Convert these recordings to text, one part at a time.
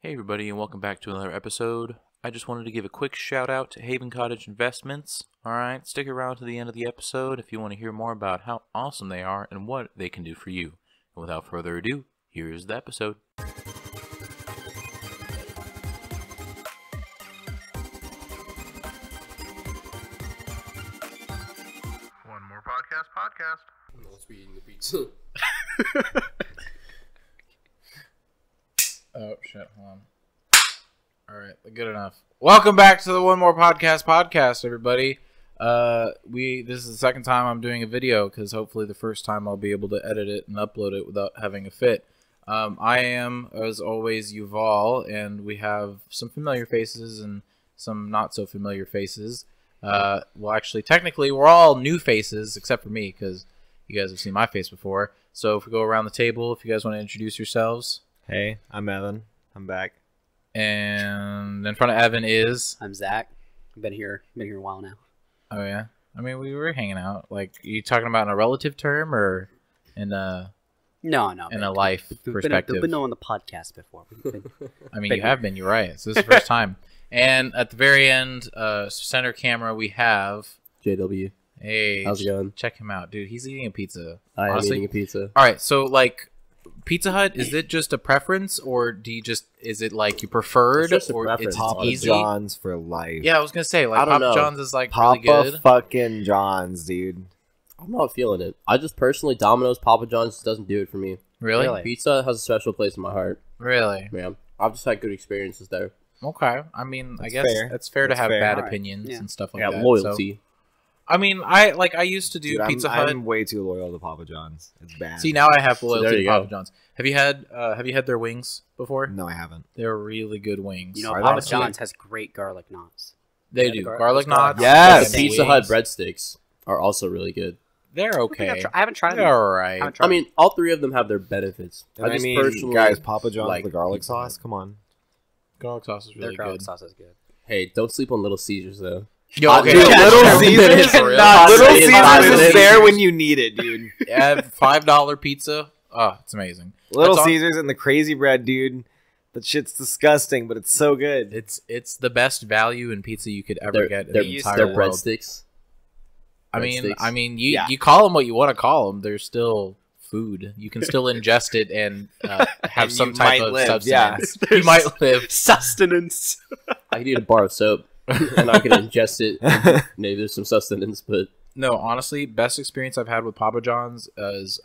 Hey everybody, and welcome back to another episode. I just wanted to give a quick shout out to Haven Cottage Investments. Alright, stick around to the end of the episode if you want to hear more about how awesome they are and what they can do for you. And without further ado, here's the episode. One more podcast. Unless we're eating the pizza. Oh shit, hold on. Alright, good enough. Welcome back to the One More Podcast, everybody. This is the second time I'm doing a video, because hopefully the first time I'll be able to edit it and upload it without having a fit. I am, as always, Yuval, and we have some familiar faces and some not so familiar faces. Well, actually, technically, we're all new faces, except for me, because you guys have seen my face before. So if we go around the table, if you guys want to introduce yourselves. Hey, I'm Evan. I'm back. And in front of Evan is... I'm Zach. I've been here a while now. Oh, yeah? I mean, we were hanging out. Like, are you talking about in a relative term or in a... No. In a life perspective? We've been on the podcast before. I mean, you have been. You're right. So this is the first time. And at the very end, center camera, we have... JW. Hey, How's it going? check him out. Dude, he's eating a pizza. I am Honestly. eating a pizza. All right, so, like... Pizza Hut, is it just a preference, or do you just, is it like you preferred, It's just a or preference. it's Papa easy? John's for life. Yeah, I was gonna say, like, I don't Papa know. John's is like Papa really good. fucking John's, dude. I'm not feeling it. I just personally, Domino's, Papa John's just doesn't do it for me. Really? Really? Pizza has a special place in my heart, Really? man. I've just had good experiences there. Okay. I mean, I That's guess fair. it's fair to That's have fair. bad Alright. opinions Yeah. and stuff like Yeah, that. loyalty. So, I mean, I used to do Dude, Pizza Hut. I'm way too loyal to Papa John's. It's bad. See, now I have there loyalty to you Papa go. John's. Have you had their wings before? No, I haven't. They're really good wings. You know, Are they? Papa Honestly, John's has great garlic knots. They Yeah, do. the Garlic knots. Yes! The and Pizza Hut wings. breadsticks are also really good. They're I think okay. I haven't tried them. They're alright. haven't tried I mean, all three of them have their benefits. And I just mean, personally guys, Papa John's, like the garlic Pizza Hut. sauce? Come on. Garlic sauce is Their really garlic good. sauce is good. Hey, don't sleep on Little Caesars though. Yo, okay, Dude, that's Little true. Caesars For real. Little Caesars Caesars is is there when you need it, dude. Yeah, $5 pizza. Oh, it's amazing. Little That's on- Caesars and the crazy bread, dude. That shit's disgusting, but it's so good. It's the best value in pizza you could ever get in They're the entire their world. breadsticks. I mean, you Yeah. you call them what you want to call them. They're still food. You can still ingest it and have And some you type might of live, yeah. substance. You might live. Sustenance. I could eat a bar of soap and I could ingest it. And maybe there's some sustenance, but No, honestly, best experience I've had with Papa John's is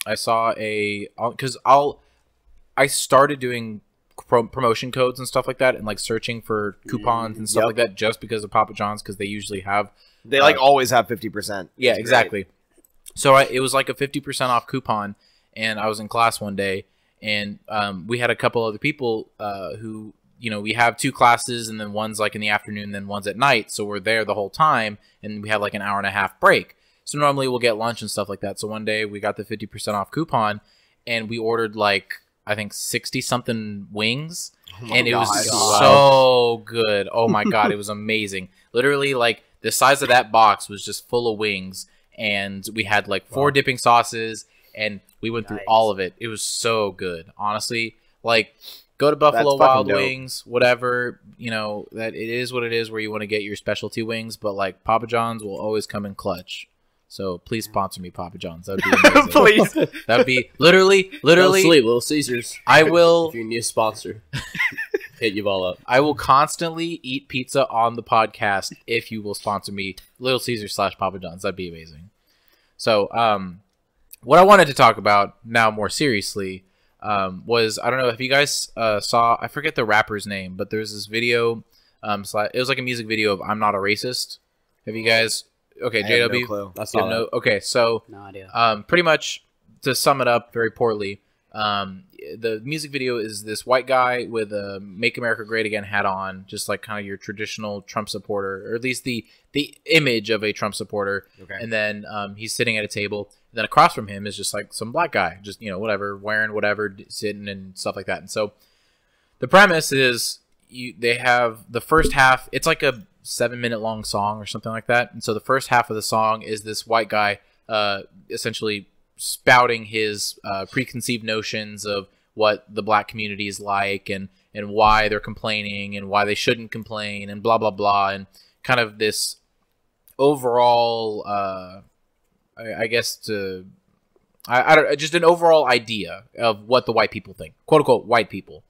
I saw I started doing promotion codes and stuff like that, and like searching for coupons and stuff Yep. like that, just because of Papa John's, because they usually have. They always have 50%. Yeah, It's exactly. So it was like a 50% off coupon, and I was in class one day, and we had a couple other people who, we have two classes, and then one's like in the afternoon, then one's at night, so we're there the whole time, and we have like an hour and a half break. So normally we'll get lunch and stuff like that. So one day we got the 50% off coupon, and we ordered like, I think 60-something wings, and it was God. so good. Oh my God, it was amazing. Literally, like, the size of that box was just full of wings, and we had like 4 dipping sauces, and we went through Nice. all of it. It was so good. Honestly, like, go to Buffalo That's fucking Wild dope. Wings, whatever, that it is what it is where you want to get your specialty wings, but like Papa John's will always come in clutch. So please sponsor me, Papa John's. That'd be amazing. Please. That'd be literally don't sleep, Little Caesars. I will If you need a sponsor, hit you all up. I will constantly eat pizza on the podcast if you will sponsor me, Little Caesar / Papa John's. That'd be amazing. So, what I wanted to talk about now more seriously was, I don't know if you guys saw, I forget the rapper's name, but there's this video, it was like a music video of I'm Not a Racist. Have you guys, okay, I have JW? no clue. I You saw have no- okay, so No idea. pretty much to sum it up very poorly, the music video is this white guy with a "Make America Great Again" hat on, just like kind of your traditional Trump supporter, or at least the image of a Trump supporter. Okay. And then he's sitting at a table. And then across from him is just like some black guy, just whatever, wearing whatever, sitting and stuff like that. And so the premise is they have the first half. It's like a 7-minute long song or something like that. And so the first half of the song is this white guy essentially spouting his preconceived notions of what the black community is like and why they're complaining and why they shouldn't complain and blah, blah, blah. And kind of this overall, I guess I don't, just an overall idea of what the white people think, quote unquote, white people.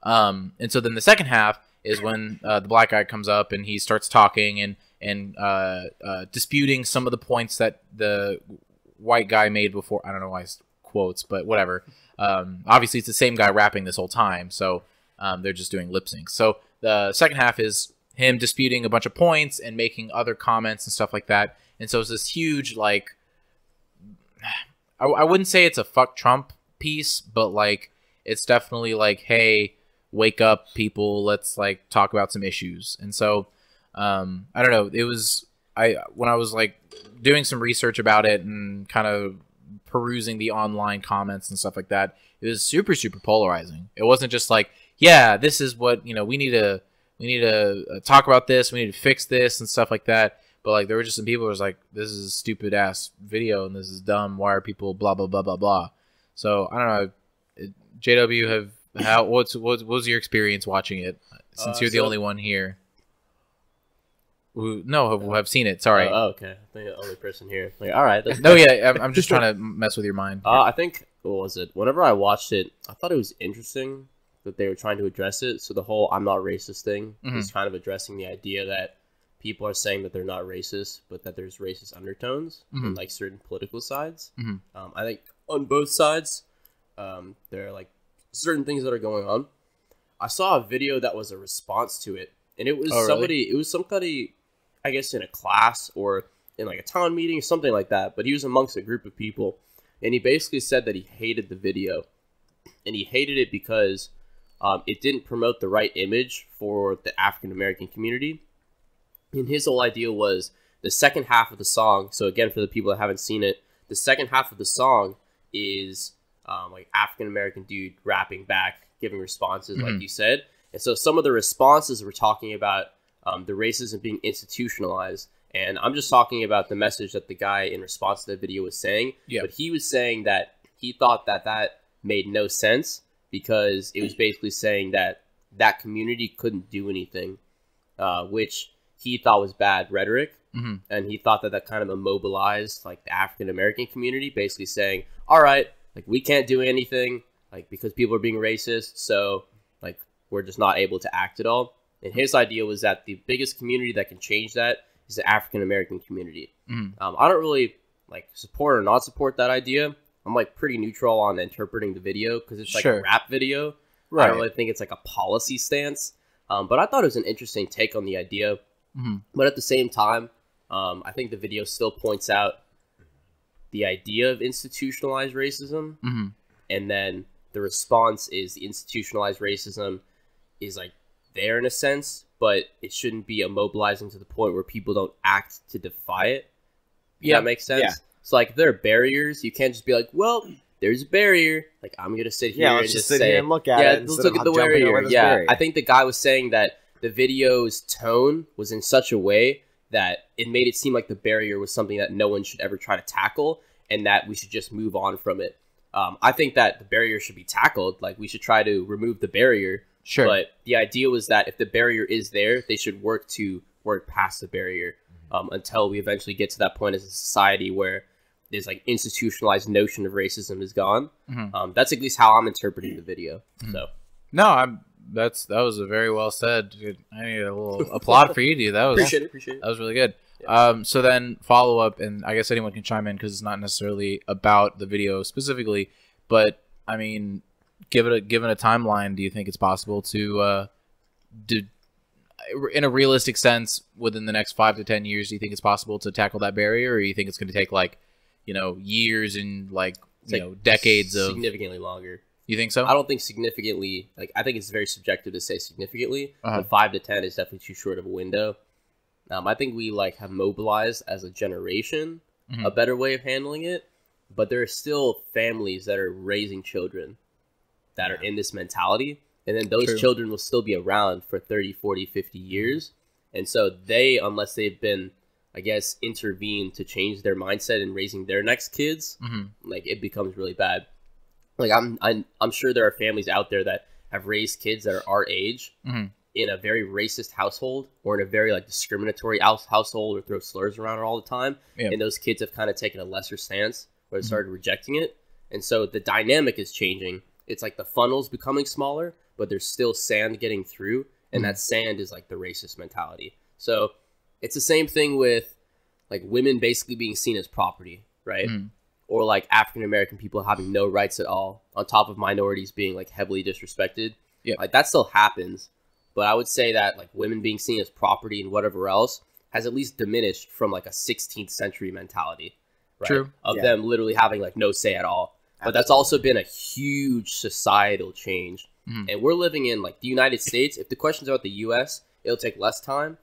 And so then the second half is when the black guy comes up and he starts talking and disputing some of the points that the white guy made before. I don't know why it's quotes, but whatever. Obviously, it's the same guy rapping this whole time, so they're just doing lip syncs. So the second half is him disputing a bunch of points and making other comments and stuff like that. And so it's this huge, like, I wouldn't say it's a fuck Trump piece, but like it's definitely like, hey, wake up, people. Let's like talk about some issues. And so I don't know. It was when I was like doing some research about it and kind of perusing the online comments and stuff like that. It was super, super polarizing. It wasn't just like, yeah, this is what, we need to talk about this. We need to fix this and stuff like that. But like there were just some people who was like, this is a stupid ass video and this is dumb. Why are people blah blah blah blah blah? So I don't know. JW, what was your experience watching it? Since you're the only one here who have seen it. Sorry. Oh, okay. I think the only person here. Like, all right. No, yeah. I'm just trying to mess with your mind. I think what was it? Whenever I watched it, I thought it was interesting that they were trying to address it. So the whole "I'm not racist" thing is kind of addressing the idea that people are saying that they're not racist, but that there's racist undertones in like certain political sides. I think on both sides, there are like certain things that are going on. I saw a video that was a response to it, and it was somebody. Really? It was somebody, I guess, in a class or in like a town meeting or something like that. But he was amongst a group of people, and he basically said that he hated the video, and he hated it because it didn't promote the right image for the African American community. And his whole idea was the second half of the song. So again, for the people that haven't seen it, the second half of the song is like African American dude rapping back, giving responses, like you said. And so some of the responses were talking about the racism being institutionalized. And I'm just talking about the message that the guy in response to the video was saying. Yep. But he was saying that he thought that made no sense because it was basically saying that that community couldn't do anything, which he thought was bad rhetoric. And he thought that kind of immobilized like the African American community, basically saying, all right, like we can't do anything like because people are being racist. So like we're just not able to act at all. And his idea was that the biggest community that can change that is the African American community. I don't really like support or not support that idea. I'm like pretty neutral on interpreting the video because it's like a rap video. Right. I don't really think it's like a policy stance. But I thought it was an interesting take on the idea. But at the same time, I think the video still points out the idea of institutionalized racism. And then the response is the institutionalized racism is like there in a sense, but it shouldn't be immobilizing to the point where people don't act to defy it. Yeah, that makes sense. Yeah. So like if there are barriers, you can't just be like, well, there's a barrier. Like I'm gonna sit here and just sit here and look at it. Yeah, let's look at the barrier. Yeah, I think the guy was saying that the video's tone was in such a way that it made it seem like the barrier was something that no one should ever try to tackle and that we should just move on from it. I think that the barrier should be tackled. Like we should try to remove the barrier. Sure. But the idea was that if the barrier is there, they should work past the barrier until we eventually get to that point as a society where this like institutionalized notion of racism is gone. That's at least how I'm interpreting the video. So no, that was a very well said. I need a little applaud for you, dude. That was appreciate it. That was really good. Yeah. So then follow up, and I guess anyone can chime in because it's not necessarily about the video specifically, but I mean, given a timeline, do you think it's possible to in a realistic sense within the next 5 to 10 years? Do you think it's possible to tackle that barrier, or do you think it's going to take like years and like decades of significantly longer? You think so? I don't think significantly. Like I think it's very subjective to say significantly. But 5 to 10 is definitely too short of a window. I think we like have mobilized as a generation a better way of handling it, but there are still families that are raising children that are in this mentality, and then those children will still be around for 30, 40, 50 years. And so they, unless they've been, I guess, intervened to change their mindset in raising their next kids, like it becomes really bad. like I'm sure there are families out there that have raised kids that are our age in a very racist household or in a very like discriminatory household or throw slurs around it all the time. Yeah. And those kids have kind of taken a lesser stance where they started rejecting it. And so the dynamic is changing. It's like the funnel's becoming smaller, but there's still sand getting through. And that sand is like the racist mentality. So it's the same thing with like women basically being seen as property, right? Or like African American people having no rights at all, on top of minorities being like heavily disrespected. Yeah. Like that still happens. But I would say that like women being seen as property and whatever else has at least diminished from like a 16th century mentality, right? True. Of them literally having like no say at all. But that's also been a huge societal change. And we're living in like the United States. If the question's about the US, it'll take less time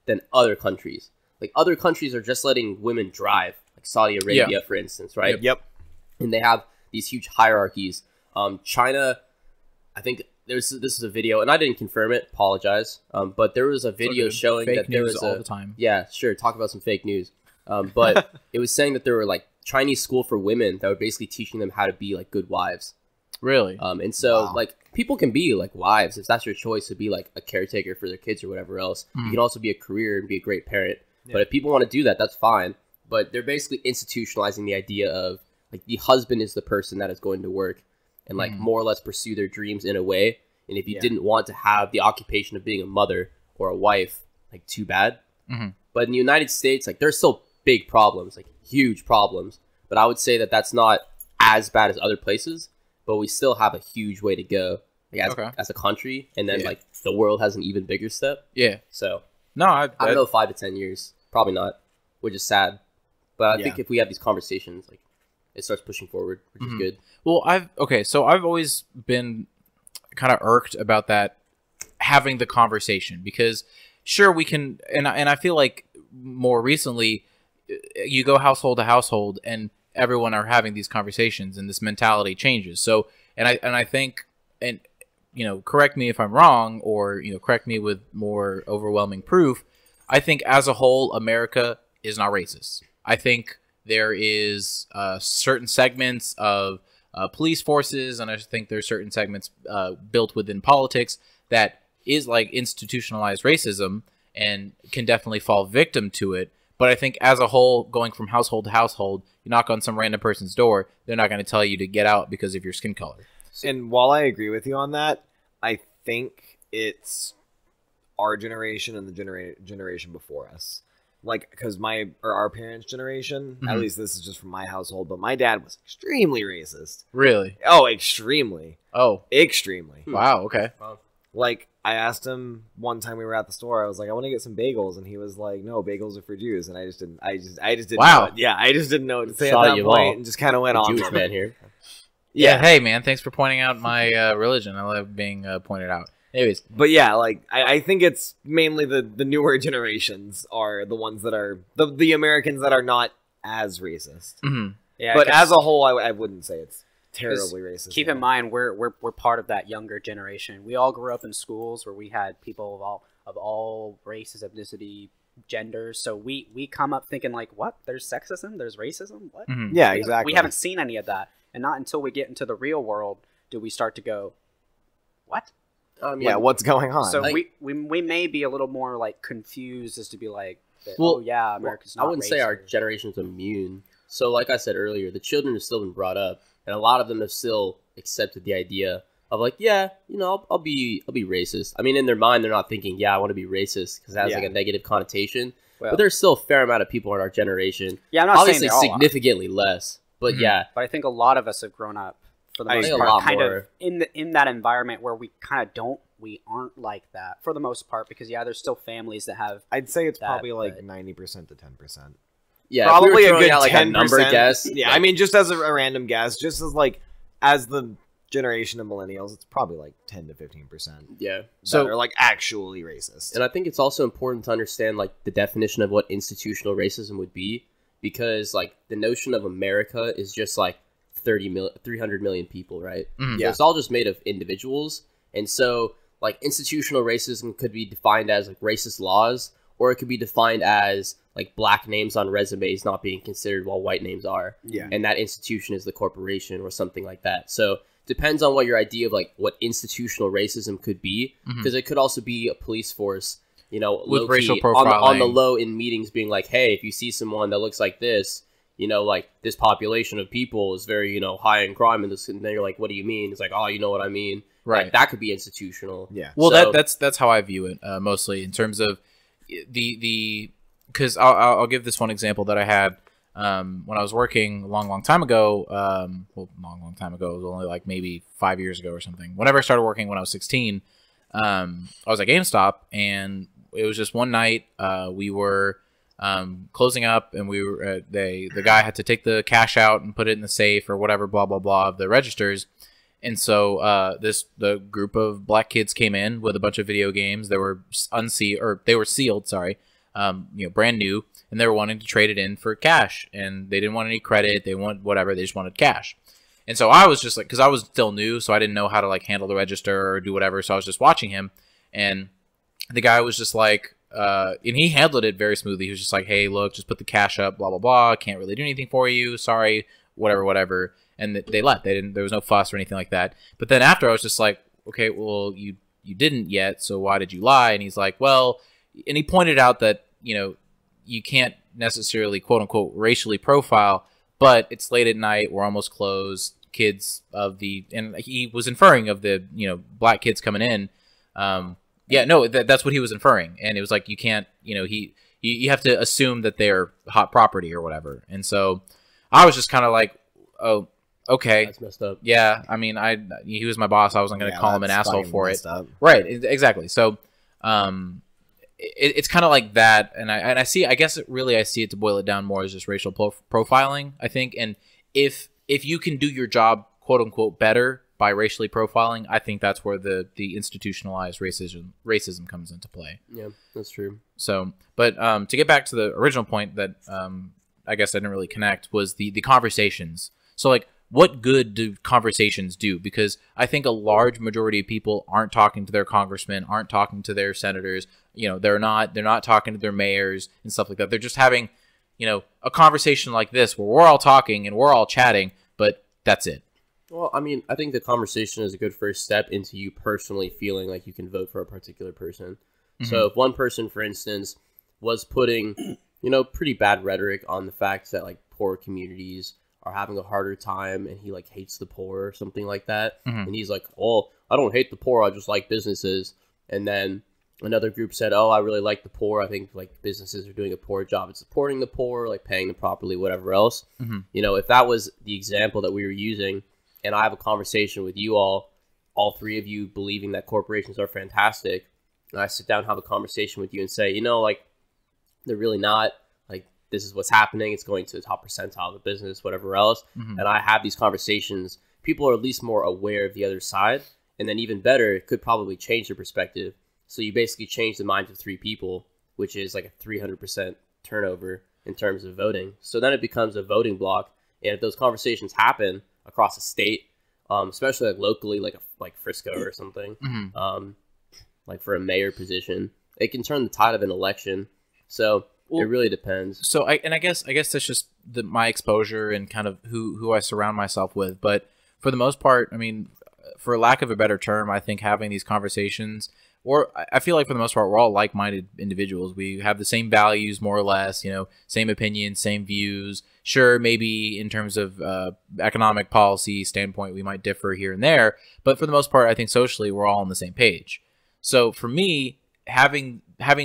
than other countries. Like other countries are just letting women drive, like Saudi Arabia, for instance, right? Yep. And they have these huge hierarchies. China, I think this is a video, and I didn't confirm it. Apologize. But there was a video showing fake that there news was all the time. Yeah, sure. Talk about some fake news. But it was saying that there were like Chinese school for women that were basically teaching them how to be like good wives. Really? And so like people can be like wives if that's your choice to be like a caretaker for their kids or whatever else. You can also be a career and be a great parent. But if people want to do that, that's fine. But they're basically institutionalizing the idea of like the husband is the person that is going to work and like more or less pursue their dreams in a way. And if you didn't want to have the occupation of being a mother or a wife, like too bad. But in the United States, like there's still big problems, like huge problems. But I would say that that's not as bad as other places. But we still have a huge way to go, like as a country, and then like the world has an even bigger step. Yeah. So No, I don't know, 5 to 10 years, probably not, which is sad. But I think if we have these conversations, like it starts pushing forward, which is good. Well, so I've always been kind of irked about that, having the conversation, because sure we can, and I feel like more recently you go household to household and everyone are having these conversations and this mentality changes. So, and I think, and you know, correct me if I'm wrong, or you know, correct me with more overwhelming proof. I think as a whole, America is not racist. I think there is certain segments of police forces, and I think there's certain segments built within politics that is like institutionalized racism and can definitely fall victim to it. But I think as a whole, going from household to household, you knock on some random person's door, they're not going to tell you to get out because of your skin color. And while I agree with you on that, I think it's our generation and the generation before us. Like, because our parents' generation, at least this is just from my household, but my dad was extremely racist. Really? Oh, extremely. Oh. Extremely. Wow, okay. Like, I asked him one time we were at the store, I was like, I want to get some bagels, and he was like, no, bagels are for Jews, and I just didn't Wow. know. Yeah, I just didn't know what to say Shot at that point, and just kind of went on. Jewish man here. Yeah. Hey, man, thanks for pointing out my religion. I love being pointed out. Anyways. But yeah, like, I think it's mainly the newer generations are the ones that are, the Americans that are not as racist. Yeah, But as a whole, I wouldn't say it's terribly racist. Keep in mind, we're part of that younger generation. We all grew up in schools where we had people of all races, ethnicity, genders. So we come up thinking like, what? There's sexism? There's racism? What? Yeah, exactly. We haven't seen any of that, and not until we get into the real world do we start to go, what? Yeah, what's going on? So like, we may be a little more like confused as to be like, Well, oh yeah, America's not I wouldn't say our racist. generation's immune. So like I said earlier, the children have still been brought up, and a lot of them have still accepted the idea of like, yeah, you know, I'll be racist. I mean, in their mind, they're not thinking, yeah, I want to be racist because it has like a negative connotation. Well, but there's still a fair amount of people in our generation. Yeah, I'm not obviously saying they all are. significantly less, but yeah, But I think a lot of us have grown up for the I most think a part, lot kind more. of in that environment where we kind of aren't like that for the most part, because there's still families that have. I'd say it's that, probably like but- 90% to 10%. yeah, Probably if we were a throwing good out, like 10%. a number guess. Yeah, like, I mean, just as a random guess, just as the generation of millennials, it's probably like 10 to 15%. yeah. So they're like actually racist. And I think it's also important to understand like the definition of what institutional racism would be, because like the notion of America is just like 300 million people, right? Mhm. So it's all just made of individuals. And so like institutional racism could be defined as like racist laws or it could be defined as like black names on resumes not being considered while white names are. Yeah. And that institution is the corporation or something like that. So depends on what your idea of like what institutional racism could be, because it could also be a police force, you know, with racial on profiling the low in meetings being like, hey, if you see someone that looks like this, you know, like this population of people is very, you know, high in crime, and then you're like, what do you mean? It's like, oh, you know what I mean? Right. Like, that could be institutional. Yeah. Well, So- that's how I view it mostly, in terms of because I'll give this one example that I had when I was working a long time ago. Long time ago. It was only like maybe 5 years ago or something. Whenever I started working when I was 16, I was at GameStop, and it was just one night. We were closing up, and we were the guy had to take the cash out and put it in the safe or whatever, blah blah blah, of the registers. And so the group of black kids came in with a bunch of video games. They were sealed, sorry, you know, brand new, and they were wanting to trade it in for cash, and they didn't want any credit. They want whatever. They just wanted cash. And so I was just like, because I was still new, so I didn't know how to like handle the register or do whatever. So I was just watching him, and the guy was just like, and he handled it very smoothly. He was just like, hey, look, just put the cash up, blah blah blah. Can't really do anything for you. Sorry, whatever. And they left. They didn't. There was no fuss or anything like that. But then after, I was just like, okay, well, you didn't yet, so why did you lie? And he's like, well, and he pointed out that, you know, you can't necessarily quote unquote racially profile, but it's late at night, we're almost closed. Kids of the, and he was inferring of the, you know, black kids coming in. Yeah, no, that's what he was inferring, and it was like, you can't, you know, you have to assume that they're hot property or whatever. And so I was just kind of like, oh. Okay. That's messed up. Yeah, I mean, he was my boss. I wasn't going to call him an asshole for it. Up. Right. Exactly. So, it's kind of like that, and I see. I guess I see it, to boil it down more, as just racial profiling, I think. And if you can do your job, quote unquote, better by racially profiling, I think that's where the institutionalized racism comes into play. Yeah, that's true. So, but to get back to the original point that I guess I didn't really connect, was the conversations. So, like, what good do conversations do? Because I think a large majority of people aren't talking to their congressmen, aren't talking to their senators. You know, they're not talking to their mayors and stuff like that. They're just having, you know, a conversation like this where we're all talking and we're all chatting, but that's it. Well, I mean, I think the conversation is a good first step into you personally feeling like you can vote for a particular person. Mm-hmm. So if one person, for instance, was putting, you know, pretty bad rhetoric on the fact that like poor communities are having a harder time, and he like hates the poor or something like that, and he's like, oh, I don't hate the poor, I just like businesses. And then another group said, oh, I really like the poor, I think like businesses are doing a poor job at supporting the poor, like paying them properly, whatever else. You know, if that was the example that we were using, and I have a conversation with you all three of you believing that corporations are fantastic, and I sit down and have a conversation with you and say, you know, like, they're really not. This is what's happening. It's going to the top percentile of the business, whatever else. And I have these conversations. People are at least more aware of the other side. And then even better, it could probably change their perspective. So you basically change the minds of three people, which is like a 300% turnover in terms of voting. So then it becomes a voting block. And if those conversations happen across a state, especially like locally, like Frisco or something, like for a mayor position, it can turn the tide of an election. So it really depends. So I guess that's just my exposure and kind of who I surround myself with. But for the most part, I mean, for lack of a better term, I think having these conversations, or I feel like for the most part, we're all like-minded individuals. We have the same values, more or less, you know, same opinions, same views. Sure, maybe in terms of economic policy standpoint, we might differ here and there. But for the most part, I think socially, we're all on the same page. So for me, having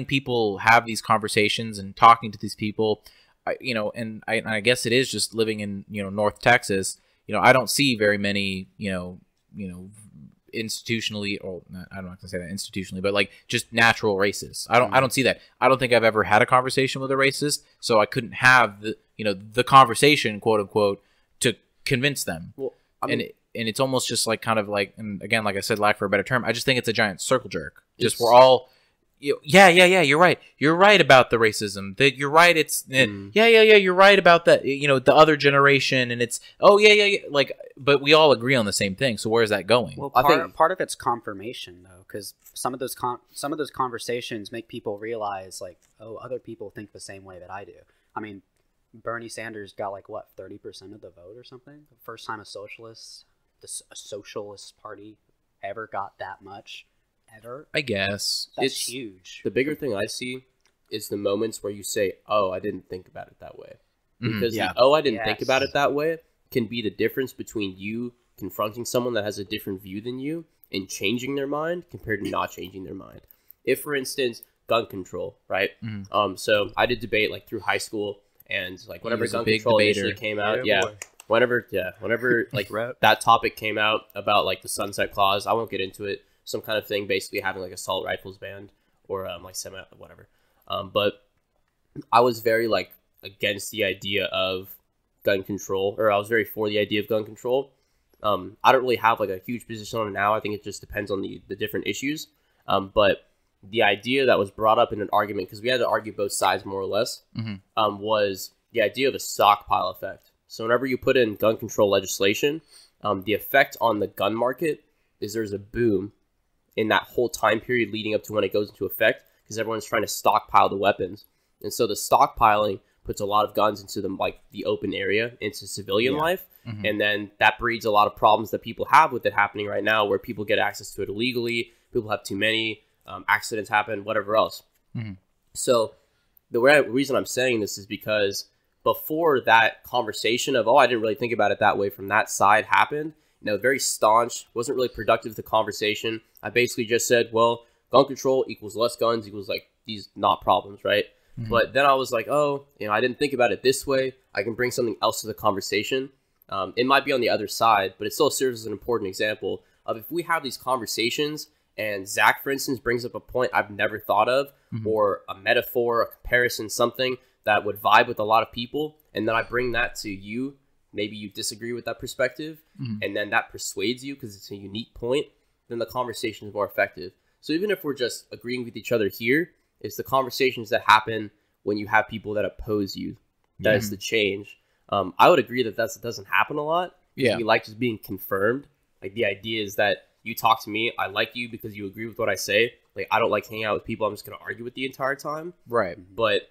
people have these conversations and talking to these people, you know, and I guess it is just living in, you know, North Texas. You know, I don't see very many, you know, institutionally, or I'm not gonna say that institutionally, but like just natural racists. I don't see that. I don't think I've ever had a conversation with a racist, so I couldn't have the conversation, quote unquote, to convince them. Well, I mean, and it's almost just like kind of like, and again, like I said, lack for a better term, I just think it's a giant circle jerk. We're all yeah, you're right. You're right about the racism. That you're right. It's yeah, you're right about that. The other generation, and it's yeah. Like, but we all agree on the same thing. So where's that going? Well, I think part of it's confirmation though, because some of those conversations make people realize like, oh, other people think the same way that I do. I mean, Bernie Sanders got like what 30% of the vote or something. First time a socialist party ever got that much. Ever, I guess that's huge. The bigger thing I see is the moments where you say, "Oh, I didn't think about it that way," because I didn't think about it that way can be the difference between you confronting someone that has a different view than you and changing their mind compared to not changing their mind. If, for instance, gun control, right? So I did debate like through high school, and like whenever gun control initially came out, whenever like that topic came out about like the sunset clause, I won't get into it. Some kind of thing, basically having like assault rifles banned or like semi whatever. But I was very like against the idea of gun control, or I was very for the idea of gun control. I don't really have like a huge position on it now. I think it just depends on the different issues. But the idea that was brought up in an argument, because we had to argue both sides more or less, was the idea of a stockpile effect. So whenever you put in gun control legislation, the effect on the gun market is there's a boom in that whole time period leading up to when it goes into effect, because everyone's trying to stockpile the weapons. And so the stockpiling puts a lot of guns into the open area, into civilian life. And then that breeds a lot of problems that people have with it happening right now, where people get access to it illegally, people have too many, accidents happen, whatever else. So the reason I'm saying this is because before that conversation of, I didn't really think about it that way from that side happened, very staunch, wasn't really productive to the conversation. I basically just said, well, gun control equals less guns equals like these not problems, right? But then I was like, I didn't think about it this way. I can bring something else to the conversation. It might be on the other side, but it still serves as an important example of if we have these conversations and Zach, for instance, brings up a point I've never thought of, or a metaphor, a comparison, something that would vibe with a lot of people, and then I bring that to you. Maybe you disagree with that perspective, and then that persuades you because it's a unique point, then the conversation is more effective. So even if we're just agreeing with each other here, it's the conversations that happen when you have people that oppose you. That is the change. I would agree that doesn't happen a lot. We like just being confirmed. Like the idea is that you talk to me, I like you because you agree with what I say. Like I don't like hanging out with people I'm just going to argue with the entire time. Right. But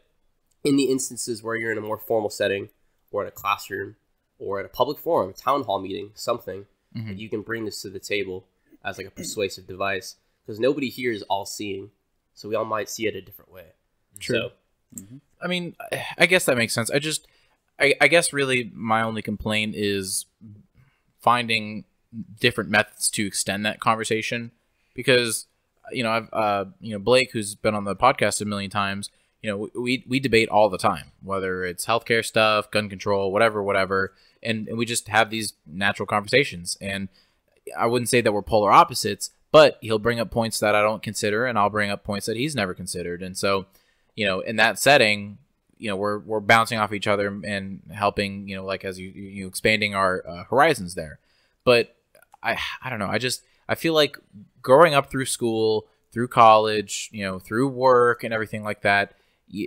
in the instances where you're in a more formal setting or in a classroom, or at a public forum, town hall meeting, something, that you can bring this to the table as like a persuasive device, because nobody here is all-seeing, so we all might see it a different way. True. So, I mean, I guess that makes sense. I guess really my only complaint is finding different methods to extend that conversation, because I've Blake, who's been on the podcast a million times, we debate all the time, whether it's healthcare stuff, gun control, whatever, and we just have these natural conversations. And I wouldn't say that we're polar opposites, but he'll bring up points that I don't consider, and I'll bring up points that he's never considered. And so, in that setting, we're bouncing off each other and helping, like as you expanding our horizons there. But I don't know. I feel like growing up through school, through college, through work and everything like that,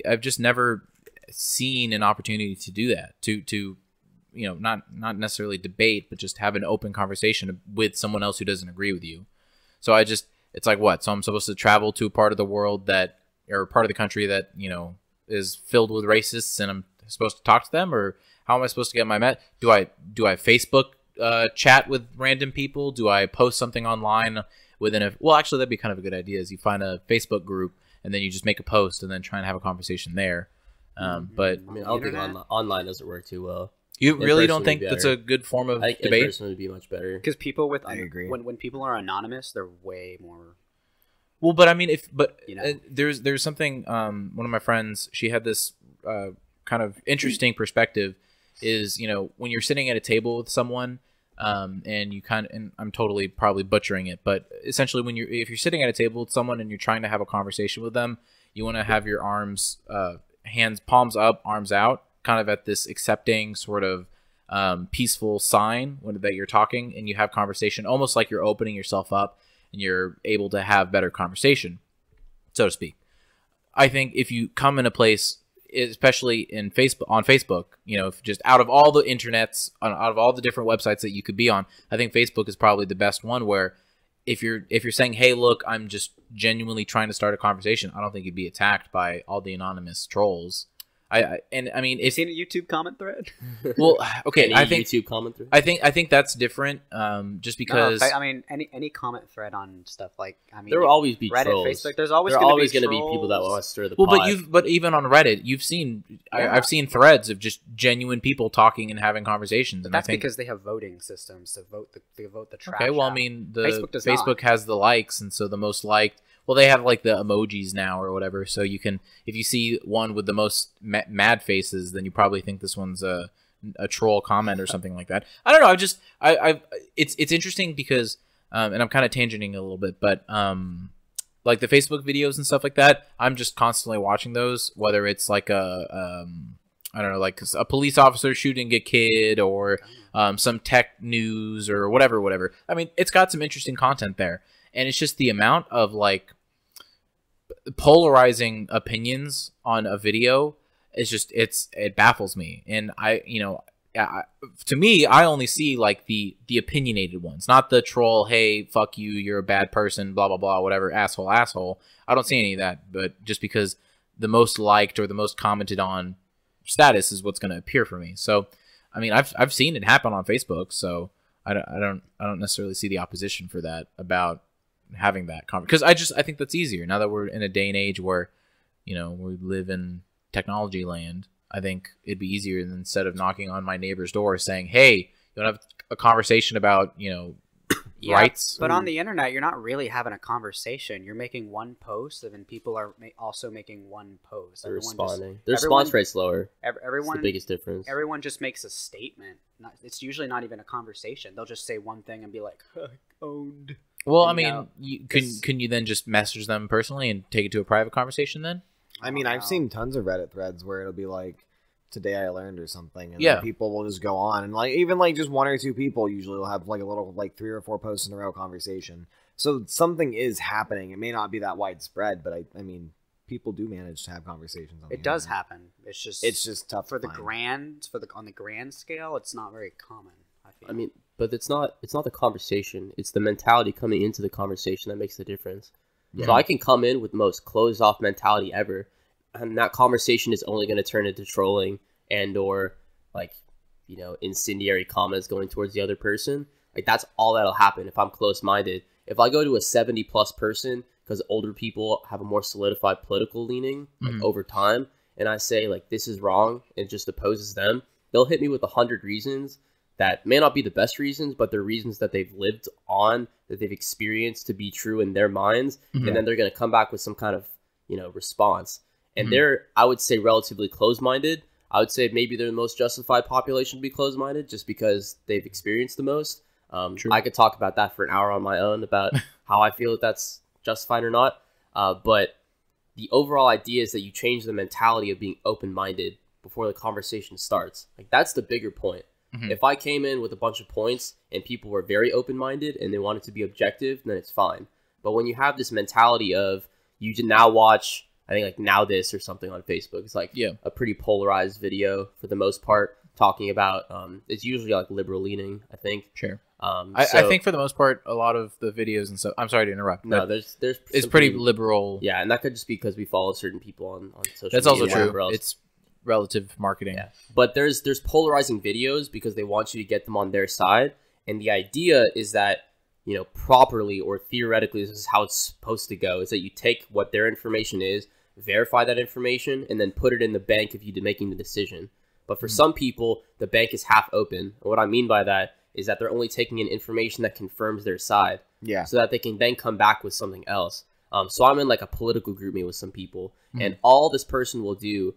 I've just never seen an opportunity to do that, to not necessarily debate, but just have an open conversation with someone else who doesn't agree with you. So it's like, what? So I'm supposed to travel to a part of the world or part of the country that, is filled with racists, and I'm supposed to talk to them? Or how am I supposed to get my do I Facebook chat with random people? Do I post something online well, actually, that'd be kind of a good idea, is you find a Facebook group and then you just make a post and then try and have a conversation there. But I don't think online doesn't work too well. You really don't think that's a good form of debate? In person would be much better. Because people I agree. When people are anonymous, they're way more. Well, but I mean, there's something. One of my friends, she had this kind of interesting perspective. Is when you're sitting at a table with someone, and you and I'm totally probably butchering it, but essentially if you're sitting at a table with someone and you're trying to have a conversation with them, you want to have your arms, hands, palms up, arms out, kind of at this accepting sort of peaceful sign that you're talking, and you have conversation almost like you're opening yourself up and you're able to have better conversation. so to speak. I think if you come in a place, especially on Facebook, you know, if just out of all the internets, out of all the different websites that you could be on, I think Facebook is probably the best one where if you're saying, hey, look, I'm just genuinely trying to start a conversation, I don't think you'd be attacked by all the anonymous trolls. I mean, You seen a YouTube comment thread? well, okay, I think YouTube comment thread. I think that's different. Just because I mean, any comment thread on stuff like, I mean, There will always be Reddit, trolls. Facebook. There's always There are always going to be people that want to stir the well, pot. but even on Reddit, you've seen I've seen threads of just genuine people talking and having conversations, and That's I think because they have voting systems to vote the trash. okay, well, I out. mean, Facebook has the likes, and so the most liked. Well, they have like the emojis now or whatever, so you can, if you see one with the most mad faces, then you probably think this one's a troll comment or something like that. I don't know. It's interesting because, and I'm kind of tangenting a little bit, but like the Facebook videos and stuff like that, I'm just constantly watching those, whether it's like I don't know, like a police officer shooting a kid or some tech news or whatever. I mean, it's got some interesting content there, and it's just the amount of like polarizing opinions on a video is just it baffles me. And to me, I only see like the opinionated ones, not the troll, hey, fuck you, you're a bad person, blah blah blah, whatever, asshole. I don't see any of that, but just because the most liked or the most commented on status is what's going to appear for me. So I mean, I've seen it happen on Facebook, so I don't necessarily see the opposition for that about having that conversation, because I think that's easier now that we're in a day and age where, you know, we live in technology land. I think it'd be easier than instead of knocking on my neighbor's door saying, hey, you want to have a conversation about, you know, rights. But on the internet, you're not really having a conversation. You're making one post, and then people are also making one post. They're responding. Their response rate's lower. Everyone, that's the biggest difference. Everyone just makes a statement. It's usually not even a conversation. They'll just say one thing and be like, owned. Well, I mean, can you then just message them personally and take it to a private conversation then? I mean, I've seen tons of Reddit threads where it'll be like, today I learned or something, and yeah, then people will just go on, and like even like just one or two people usually will have like a little like 3 or 4 posts in a row conversation. So something is happening. It may not be that widespread, but I mean, people do manage to have conversations. It does happen. It's just tough for the on the grand scale. It's not very common. I mean, but it's not the conversation. It's the mentality coming into the conversation that makes the difference. Yeah. So I can come in with the most closed off mentality ever, and that conversation is only going to turn into trolling and or like, you know, incendiary comments going towards the other person. Like that's all that'll happen if I'm close minded. If I go to a 70+ person, because older people have a more solidified political leaning like, over time, and I say like this is wrong and just opposes them, they'll hit me with 100 reasons that may not be the best reasons, but they're reasons that they've lived on, that they've experienced to be true in their minds. And then they're going to come back with some kind of, you know, response. And they're, I would say, relatively closed-minded. I would say maybe they're the most justified population to be closed-minded just because they've experienced the most. I could talk about that for an hour on my own about how I feel that that's justified or not. But the overall idea is that you change the mentality of being open-minded before the conversation starts. Like that's the bigger point. If I came in with a bunch of points and people were very open-minded and they wanted to be objective, then it's fine. But when you have this mentality of you did now watch, I think like Now This or something on Facebook, it's like a pretty polarized video for the most part, talking about, it's usually like liberal leaning, I think. Sure. I think for the most part, a lot of the videos and stuff, I'm sorry to interrupt. No, there's it's pretty liberal. Yeah, and that could just be because we follow certain people on social media. That's also true. It's relative marketing. Yeah. But there's polarizing videos because they want you to get them on their side. And the idea is that, you know, properly or theoretically, this is how it's supposed to go, is that you take what their information is, verify that information, and then put it in the bank of you making the decision. But for some people, the bank is half open. And what I mean by that is that they're only taking in information that confirms their side. Yeah. So that they can then come back with something else. So I'm in like a political group meet with some people, and all this person will do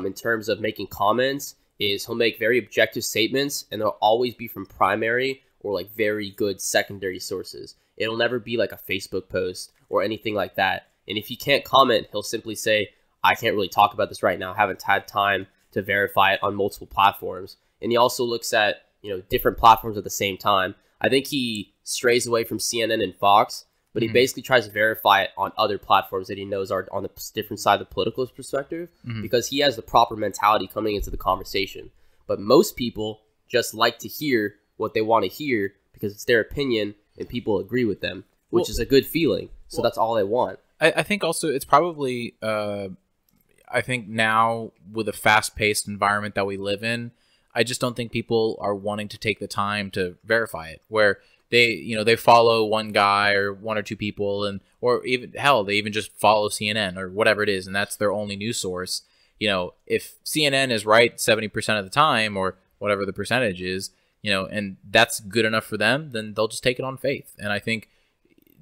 in terms of making comments is he'll make very objective statements, and they'll always be from primary or like very good secondary sources. It'll never be like a Facebook post or anything like that. And if he can't comment, he'll simply say, I can't really talk about this right now. I haven't had time to verify it on multiple platforms. And he also looks at, you know, different platforms at the same time. I think he strays away from CNN and Fox, but he basically tries to verify it on other platforms that he knows are on the different side of the political perspective, because he has the proper mentality coming into the conversation. But most people just like to hear what they want to hear because it's their opinion and people agree with them, which is a good feeling. So that's all they want. I think also it's probably, I think now with a fast-paced environment that we live in, I just don't think people are wanting to take the time to verify it, where they follow one guy or one or two people, and or even hell, they even just follow CNN or whatever it is, and that's their only news source. If CNN is right 70% of the time or whatever the percentage is, and that's good enough for them, then they'll just take it on faith. And I think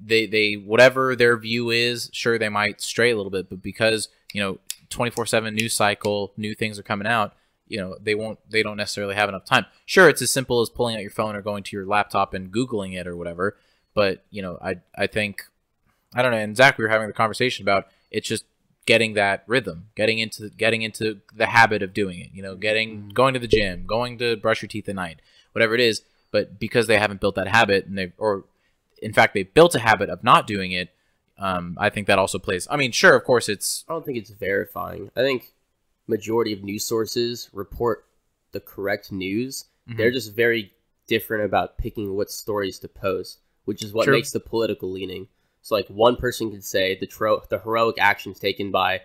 they whatever their view is, sure, they might stray a little bit, but because 24/7 news cycle, new things are coming out, they don't necessarily have enough time. Sure, it's as simple as pulling out your phone or going to your laptop and Googling it or whatever, but I think, I don't know, and Zach, we were having the conversation about it's just getting that rhythm, getting into the habit of doing it, going to the gym, going to brush your teeth at night, whatever it is. But because they haven't built that habit, and in fact they've built a habit of not doing it, I think that also plays. I mean, sure, of course, I don't think it's verifying. I think majority of news sources report the correct news. They're just very different about picking what stories to post, which is what makes the political leaning. So like one person could say the heroic actions taken by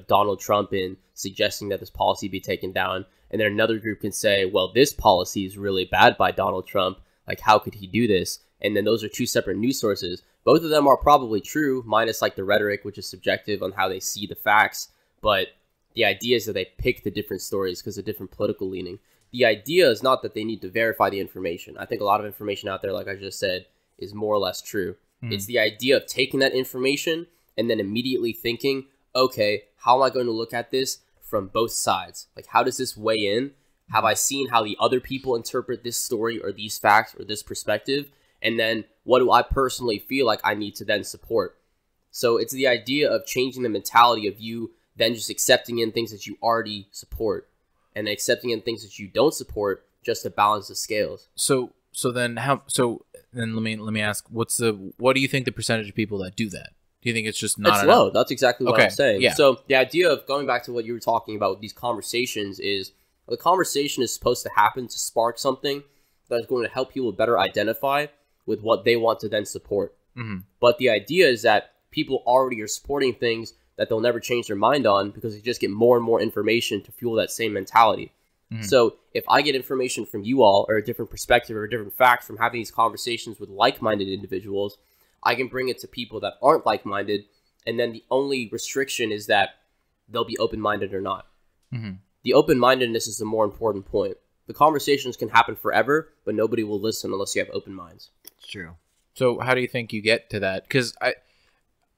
Donald Trump in suggesting that this policy be taken down, and then another group can say, well, this policy is really bad by Donald Trump, like how could he do this? And then those are two separate news sources. Both of them are probably true, minus like the rhetoric, which is subjective on how they see the facts. But the idea is that they pick the different stories because of different political leaning. The idea is not that they need to verify the information. I think a lot of information out there, like I just said, is more or less true. It's the idea of taking that information and then immediately thinking, okay, how am I going to look at this from both sides? Like, how does this weigh in? Have I seen how the other people interpret this story or these facts or this perspective? And then what do I personally feel like I need to then support? So it's the idea of changing the mentality of you then just accepting in things that you already support and accepting in things that you don't support just to balance the scales. So then let me ask, what do you think the percentage of people that do that? Do you think it's just not It's enough? low. That's exactly what I'm saying. Yeah. So the idea of going back to what you were talking about with these conversations is the conversation is supposed to happen to spark something that is going to help people better identify with what they want to then support. But the idea is that people already are supporting things that they'll never change their mind on because they just get more and more information to fuel that same mentality. So if I get information from you all or a different perspective or a different fact from having these conversations with like-minded individuals, I can bring it to people that aren't like-minded, and then the only restriction is that they'll be open-minded or not. The open-mindedness is the more important point. The conversations can happen forever, but nobody will listen unless you have open minds. It's true. So how do you think you get to that? Because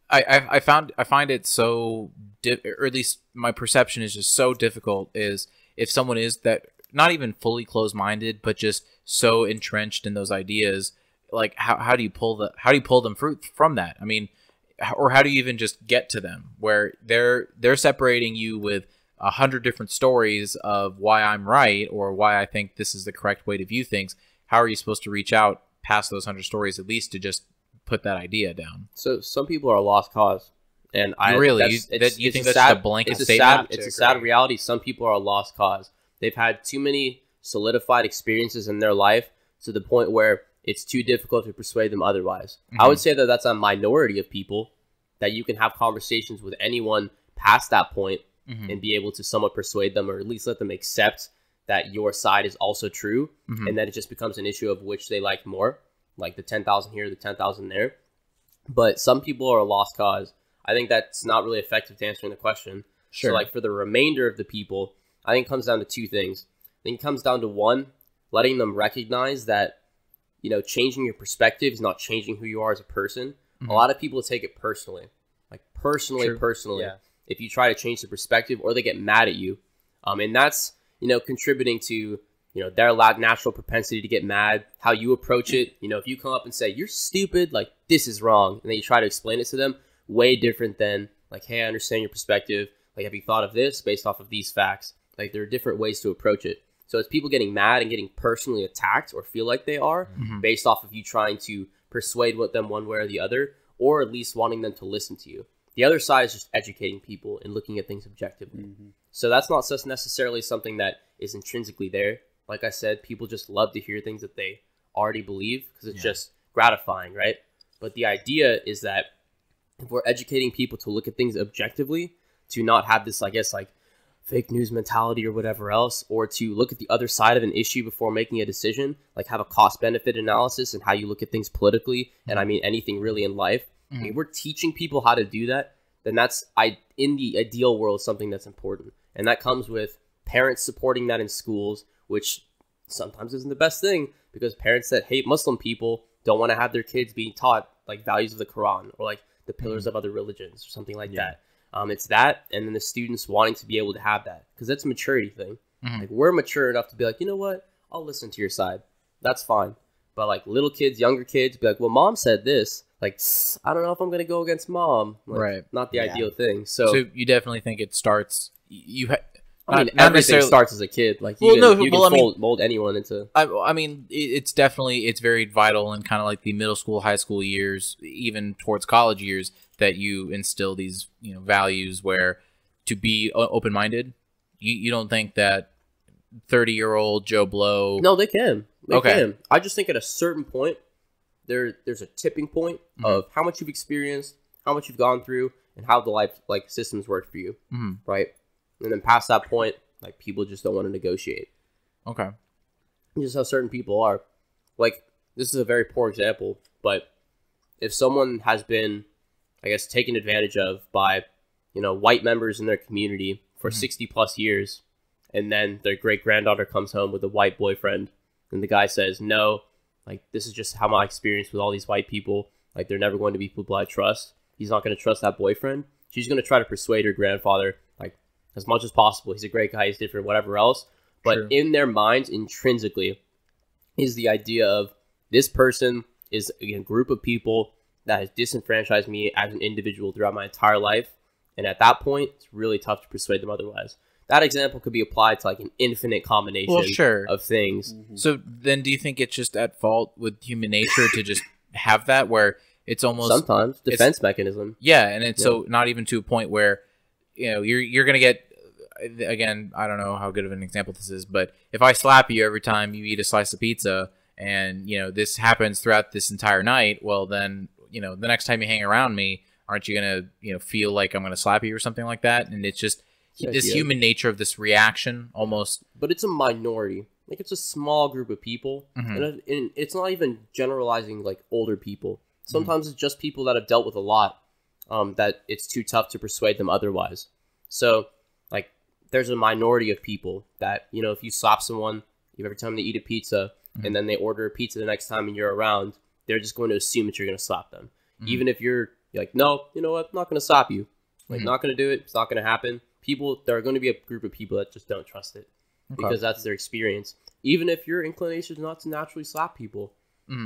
I find it so, or at least my perception is just so difficult, is if someone is that not even fully closed-minded, but just so entrenched in those ideas, like how do you pull them from that? I mean, or how do you even just get to them where they're separating you with 100 different stories of why I'm right or why I think this is the correct way to view things? How are you supposed to reach out past those 100 stories at least to just put that idea down? So some people are a lost cause. And you think that's a blanket statement? It's a sad reality. Some people are a lost cause. They've had too many solidified experiences in their life to the point where it's too difficult to persuade them otherwise. I would say that that's a minority of people, that you can have conversations with anyone past that point and be able to somewhat persuade them or at least let them accept that your side is also true, and that it just becomes an issue of which they like more, like the 10,000 here, the 10,000 there. But some people are a lost cause. I think that's not really effective to answering the question. Sure. So like for the remainder of the people, I think it comes down to two things. I think it comes down to one, letting them recognize that, changing your perspective is not changing who you are as a person. A lot of people take it personally, like personally. Yeah. If you try to change the perspective, or they get mad at you. And that's, contributing to, their natural propensity to get mad, how you approach it. If you come up and say, you're stupid, like this is wrong, and then you try to explain it to them, way different than like, hey, I understand your perspective. Like, have you thought of this based off of these facts? Like, there are different ways to approach it. So it's people getting mad and getting personally attacked or feel like they are based off of you trying to persuade them one way or the other, or at least wanting them to listen to you. The other side is just educating people and looking at things objectively. So that's not just necessarily something that is intrinsically there. Like I said, people just love to hear things that they already believe because it's just gratifying, right? But the idea is that if we're educating people to look at things objectively, to not have this, I guess, like fake news mentality or whatever else, or to look at the other side of an issue before making a decision, like have a cost-benefit analysis and how you look at things politically, and I mean anything really in life. If we're teaching people how to do that, then that's, in the ideal world, something that's important. And that comes with parents supporting that in schools, which sometimes isn't the best thing, because parents that hate Muslim people don't want to have their kids being taught like values of the Quran or like the pillars of other religions or something like that. It's that, and then the students wanting to be able to have that, because that's a maturity thing. Like, we're mature enough to be like, you know what, I'll listen to your side. That's fine. But like little kids, younger kids, be like, well, mom said this. Like, I don't know if I'm going to go against mom. Like, Right. Not the ideal thing. So you definitely think it starts. I mean, everything starts as a kid. Like, you can mold anyone into. I mean, it's very vital in kind of like the middle school, high school years, even towards college years, that you instill these values where to be open-minded. You don't think that 30-year-old Joe Blow? No, they can. They can. I just think at a certain point, there's a tipping point of how much you've experienced, how much you've gone through, and how the life like systems work for you, right? And then past that point, like people just don't want to negotiate. Okay. Just how certain people are. Like, this is a very poor example, but if someone has been, I guess, taken advantage of by, white members in their community for 60 plus years, and then their great granddaughter comes home with a white boyfriend, and the guy says, no, like, this is just how my experience with all these white people, like, they're never going to be people I trust. He's not going to trust that boyfriend. She's going to try to persuade her grandfather, like, as much as possible. He's a great guy, he's different, whatever else. But in their minds, intrinsically, is the idea of this person is a group of people that has disenfranchised me as an individual throughout my entire life. And at that point, it's really tough to persuade them otherwise. That example could be applied to like an infinite combination of things. So then do you think it's just at fault with human nature to just have that where it's almost... Sometimes. Defense mechanism. Yeah, and it's so not even to a point where, you're going to get... Again, I don't know how good of an example this is, but if I slap you every time you eat a slice of pizza and, this happens throughout this entire night, well then, the next time you hang around me, aren't you going to, feel like I'm going to slap you or something like that? And it's just... this human nature of this reaction almost... But it's a minority. Like, it's a small group of people. And it's not even generalizing, like, older people. Sometimes it's just people that have dealt with a lot, that it's too tough to persuade them otherwise. So, like, there's a minority of people that, if you slap someone every time they eat a pizza, and then they order a pizza the next time and you're around, they're just going to assume that you're going to slap them. Even if you're like, no, you know what, I'm not going to slap you. Like, not going to do it. It's not going to happen. There are going to be a group of people that just don't trust it because that's their experience. Even if your inclination is not to naturally slap people,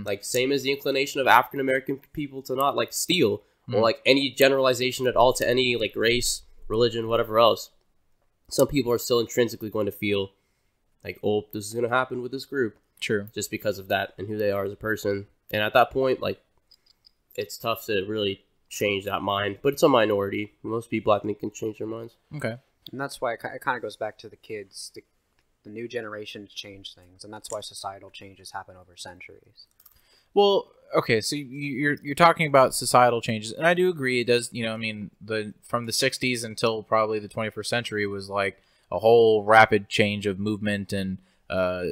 like same as the inclination of African American people to not like steal or like any generalization at all to any like race, religion, whatever else. Some people are still intrinsically going to feel like, oh, this is going to happen with this group. True. Just because of that and who they are as a person. And at that point, like, it's tough to really change that mind, but it's a minority. Most people, I think, can change their minds. Okay. And that's why it kind of goes back to the kids. The new generations change things, and that's why societal changes happen over centuries. Well, okay, so you're talking about societal changes, and I do agree. It does, from the 60s until probably the 21st century was like a whole rapid change of movement and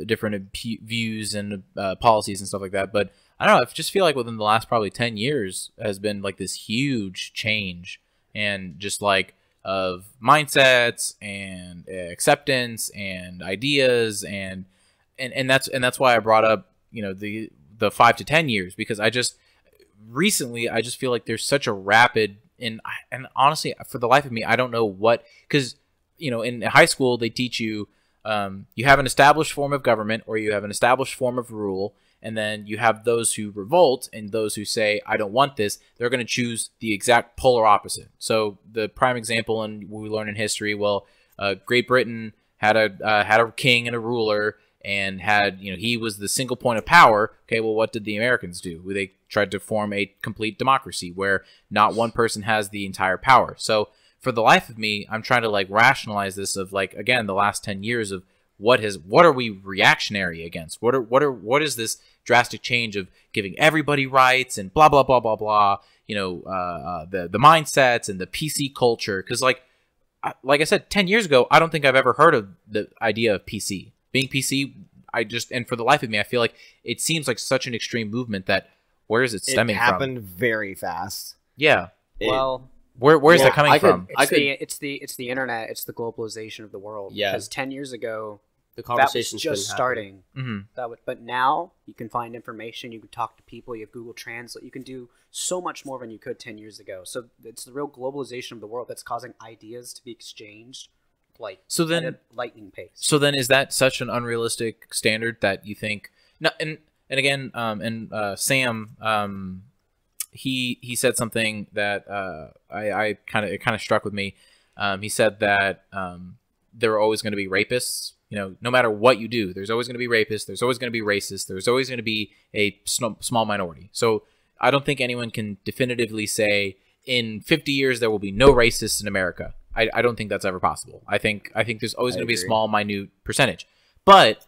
different views and policies and stuff like that. But I don't know, I just feel like within the last probably 10 years has been like this huge change and just like of mindsets and acceptance and ideas and that's why I brought up, the 5 to 10 years, because I just feel like there's such a rapid and honestly, for the life of me, I don't know what, because, in high school they teach you, you have an established form of government or you have an established form of rule. And then you have those who revolt and those who say, I don't want this. They're going to choose the exact polar opposite. So the prime example, and we learn in history, well, Great Britain had a king and a ruler and had, he was the single point of power. Okay, well, what did the Americans do? They tried to form a complete democracy where not one person has the entire power. So for the life of me, I'm trying to like rationalize this of like, again, the last 10 years of what are we reactionary against? What is this drastic change of giving everybody rights and blah, blah, blah, blah, blah, the mindsets and the PC culture. Cause like I said, 10 years ago, I don't think I've ever heard of the idea of PC. Being PC, and for the life of me, I feel like it seems like such an extreme movement that where is it stemming from? It happened very fast. Yeah. Well, where is that coming from? It's the internet. It's the globalization of the world. Yeah. Because 10 years ago, The conversation's that was just starting. Mm-hmm. But now you can find information. You can talk to people. You have Google Translate. You can do so much more than you could 10 years ago. So it's the real globalization of the world that's causing ideas to be exchanged at a lightning pace. So then is that such an unrealistic standard that you think? No, and again, Sam, he said something that it kind of struck with me. He said that there are always going to be rapists. No matter what you do, there's always going to be rapists. There's always going to be racists. There's always going to be a small minority. So I don't think anyone can definitively say in 50 years there will be no racists in America. I don't think that's ever possible. I think there's always going to be a small, minute percentage. But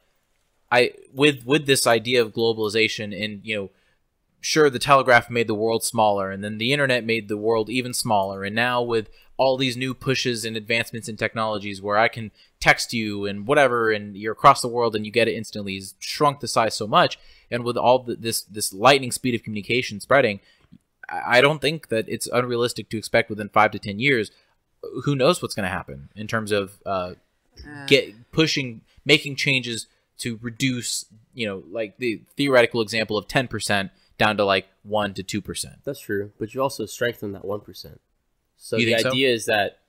with this idea of globalization and sure, the telegraph made the world smaller, and then the internet made the world even smaller, and now with all these new pushes and advancements in technologies where I can text you and whatever, and you're across the world and you get it instantly, has shrunk the size so much, and with all this lightning speed of communication spreading, I don't think that it's unrealistic to expect within 5 to 10 years. Who knows what's going to happen in terms of making changes to reduce, like the theoretical example of 10% down to like 1 to 2%. That's true, but you also strengthen that 1%. So You the think idea is that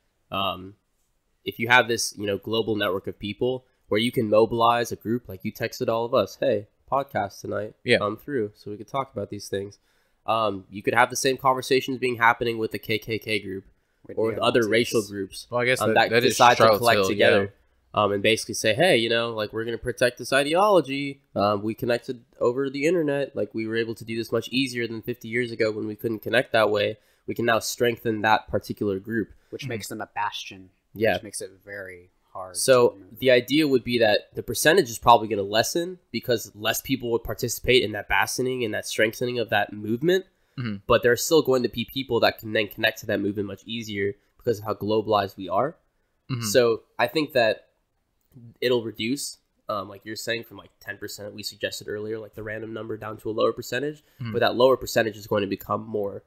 if you have this, global network of people where you can mobilize a group, like you texted all of us, hey, podcast tonight, come through so we could talk about these things. You could have the same conversations happening with the KKK group or with other racial groups. Well, I guess that is decide to collect Charlottesville, together. And basically say, hey, like we're going to protect this ideology. We connected over the internet. Like we were able to do this much easier than 50 years ago when we couldn't connect that way. We can now strengthen that particular group. Which makes them a bastion. Yeah. Which makes it very hard. So the idea would be that the percentage is probably going to lessen because less people would participate in that bastioning and that strengthening of that movement. Mm-hmm. But there are still going to be people that can then connect to that movement much easier because of how globalized we are. Mm-hmm. So I think that it'll reduce, like you're saying, from like 10% we suggested earlier, like the random number down to a lower percentage. Mm-hmm. But that lower percentage is going to become more,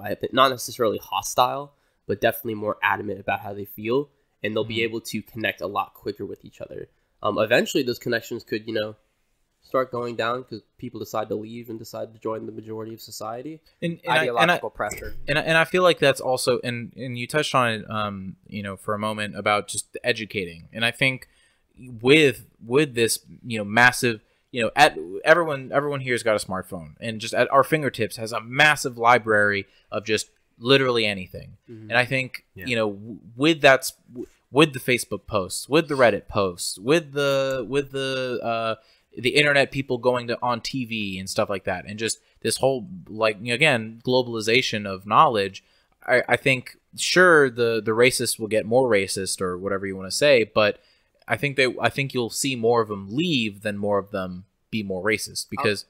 I think, not necessarily hostile, but definitely more adamant about how they feel. And they'll be able to connect a lot quicker with each other. Eventually, those connections could, start going down because people decide to leave and decide to join the majority of society. And ideological pressure. And I feel like that's also, and you touched on it, for a moment about just educating. And I think with this, massive, everyone here's got a smartphone, and just at our fingertips has a massive library of just literally anything. Mm-hmm. And I think, with the Facebook posts, with the Reddit posts, with the internet people going on TV and stuff like that, and just this whole, again, globalization of knowledge, I think, sure, the racists will get more racist or whatever you want to say, but I think you'll see more of them leave than more of them be more racist, because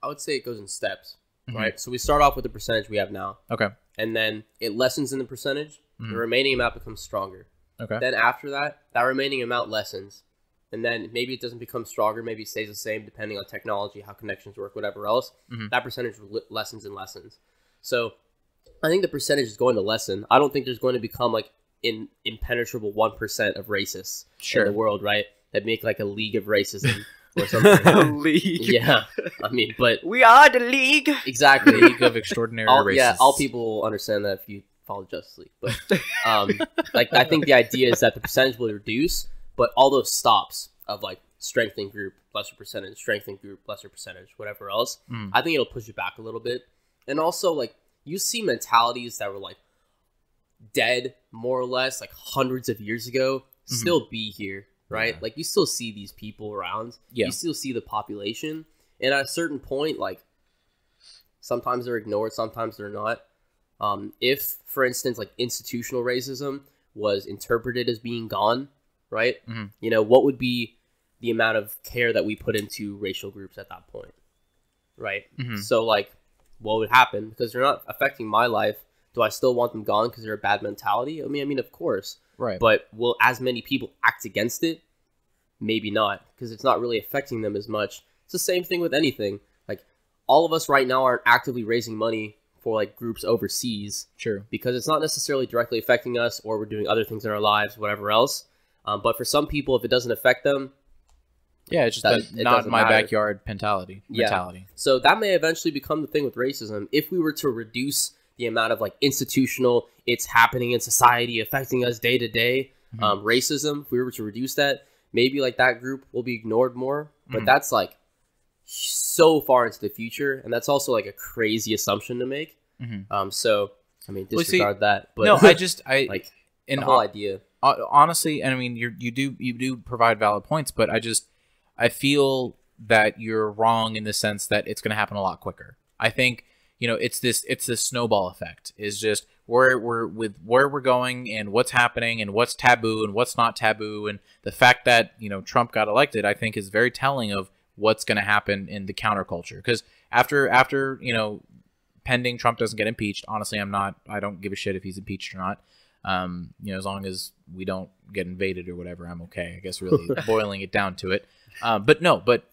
I would say it goes in steps, mm-hmm. right? So we start off with the percentage we have now. Okay. And then it lessens in the percentage. Mm-hmm. The remaining amount becomes stronger. Okay. Then after that remaining amount lessens. And then maybe it doesn't become stronger. Maybe it stays the same depending on technology, how connections work, whatever else. Mm-hmm. That percentage lessens and lessens. So I think the percentage is going to lessen. I don't think there's going to become like an impenetrable 1% of racists in the world, right? That make like a league of racism or something. A league. Yeah. I mean, but we are the league. Exactly. League of Extraordinary Racists. Yeah, all people will understand that if you follow Justice League. But I think the idea is that the percentage will reduce. But all those stops of like strengthening group, lesser percentage, strengthening group, lesser percentage, whatever else, I think it'll push it back a little bit. And also, like, you see mentalities that were like dead, more or less, like hundreds of years ago, still be here, right? Yeah. Like, you still see these people around. Yeah. You still see the population. And at a certain point, like, Sometimes they're ignored, sometimes they're not. If, for instance, like institutional racism was interpreted as being gone, right? You know, what would be the amount of care that we put into racial groups at that point, right? So, like, what would happen? Because they're not affecting my life. Do I still want them gone because they're a bad mentality? I mean, of course. Right. But will as many people act against it? Maybe not, because it's not really affecting them as much. It's the same thing with anything. Like, all of us right now aren't actively raising money for, like, groups overseas. True. Because it's not necessarily directly affecting us, or we're doing other things in our lives, whatever else. But for some people, if it doesn't affect them... Yeah, it's just not in my backyard mentality. So that may eventually become the thing with racism. If we were to reduce the amount of, like, institutional, it's happening in society, affecting us day to day, racism, if we were to reduce that, maybe, like, that group will be ignored more. But that's, like, so far into the future, and that's also, like, a crazy assumption to make. So, I mean, disregard that. But no, I like, the whole idea. Honestly, and I mean, you do provide valid points, but I feel that you're wrong in the sense that it's going to happen a lot quicker. I think, you know, it's this snowball effect. Is just where we're going and what's happening and what's taboo and what's not taboo, and the fact that, you know, Trump got elected, I think, is very telling of what's going to happen in the counterculture. Because after you know, pending Trump doesn't get impeached, honestly, I don't give a shit if he's impeached or not. You know, as long as we don't get invaded or whatever, I'm okay. I guess really boiling it down to it. But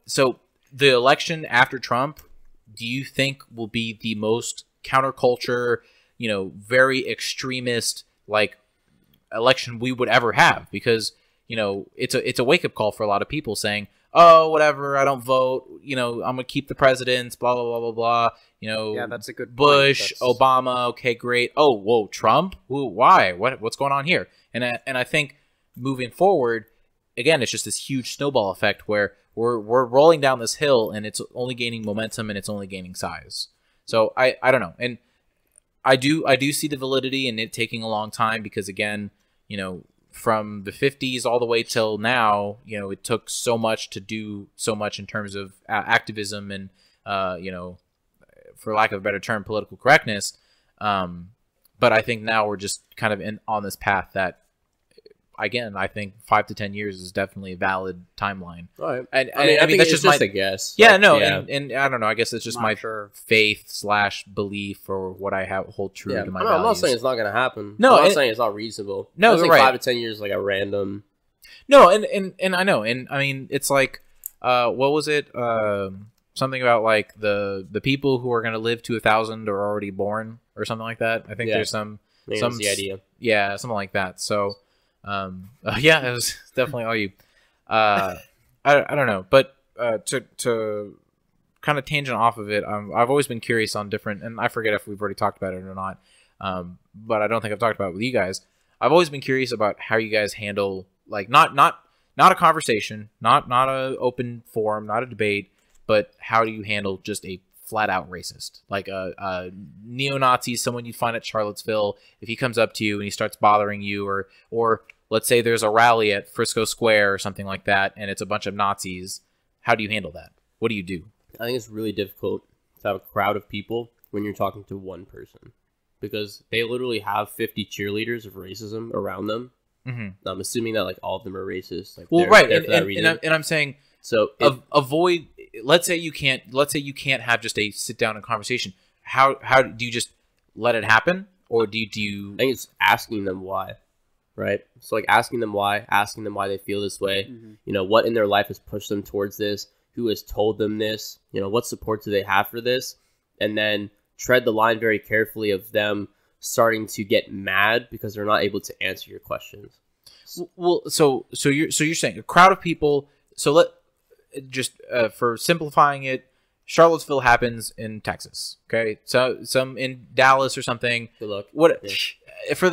so the election after Trump, do you think will be the most counterculture, you know, very extremist, like, election we would ever have? Because, you know, it's a wake-up call for a lot of people saying, oh, whatever, I don't vote, you know, I'm gonna keep the presidents, blah blah blah blah blah, you know. Yeah, that's a good point. Bush, Obama, okay, great. Oh, whoa, Trump? Why? What's going on here? And I think moving forward, again, it's just this huge snowball effect where we're rolling down this hill, and it's only gaining momentum and it's only gaining size. So I don't know, and I do see the validity in it taking a long time, because, again, you know, from the 50s all the way till now, you know, it took so much to do so much in terms of activism and, you know, for lack of a better term, political correctness. But I think now we're just kind of on this path that, again, I think 5 to 10 years is definitely a valid timeline. Right. And I mean that's just a guess. Yeah, like, no, yeah. And I don't know. I guess it's just my faith/belief, or what I hold true to my values. I'm not saying it's not going to happen. No, I'm not saying it's not reasonable. No, I think right. 5 to 10 years is like a random. No, and I know, and I mean, it's like, what was it? Something about, like, the people who are going to live to 1,000 are already born, or something like that. I think there's some the idea. Yeah, something like that. So, yeah, it was definitely all you. I don't know, but to kind of tangent off of it, I've always been curious on different, and I forget if we've already talked about it or not, but I don't think I've talked about it with you guys. I've always been curious about how you guys handle, like, not a conversation, not a open forum, not a debate, but how do you handle just a flat out racist, like a neo-Nazi, someone you find at Charlottesville. If he comes up to you and he starts bothering you, or let's say there's a rally at Frisco Square or something like that, and it's a bunch of Nazis, how do you handle that? What do you do? I think it's really difficult to have a crowd of people when you're talking to one person, because they literally have 50 cheerleaders of racism around them. I'm assuming that, like, all of them are racist. Like, well, right, and I'm saying, so avoid. Let's say you can't have just a sit down and conversation. How do you just let it happen, or do you? I think it's asking them why, right? So, like, asking them why they feel this way. You know, what in their life has pushed them towards this? Who has told them this? You know, what support do they have for this? And then tread the line very carefully of them starting to get mad because they're not able to answer your questions. Well, so you're saying a crowd of people. So for simplifying it, Charlottesville happens in Texas. Okay, so some in Dallas or something. Good luck. What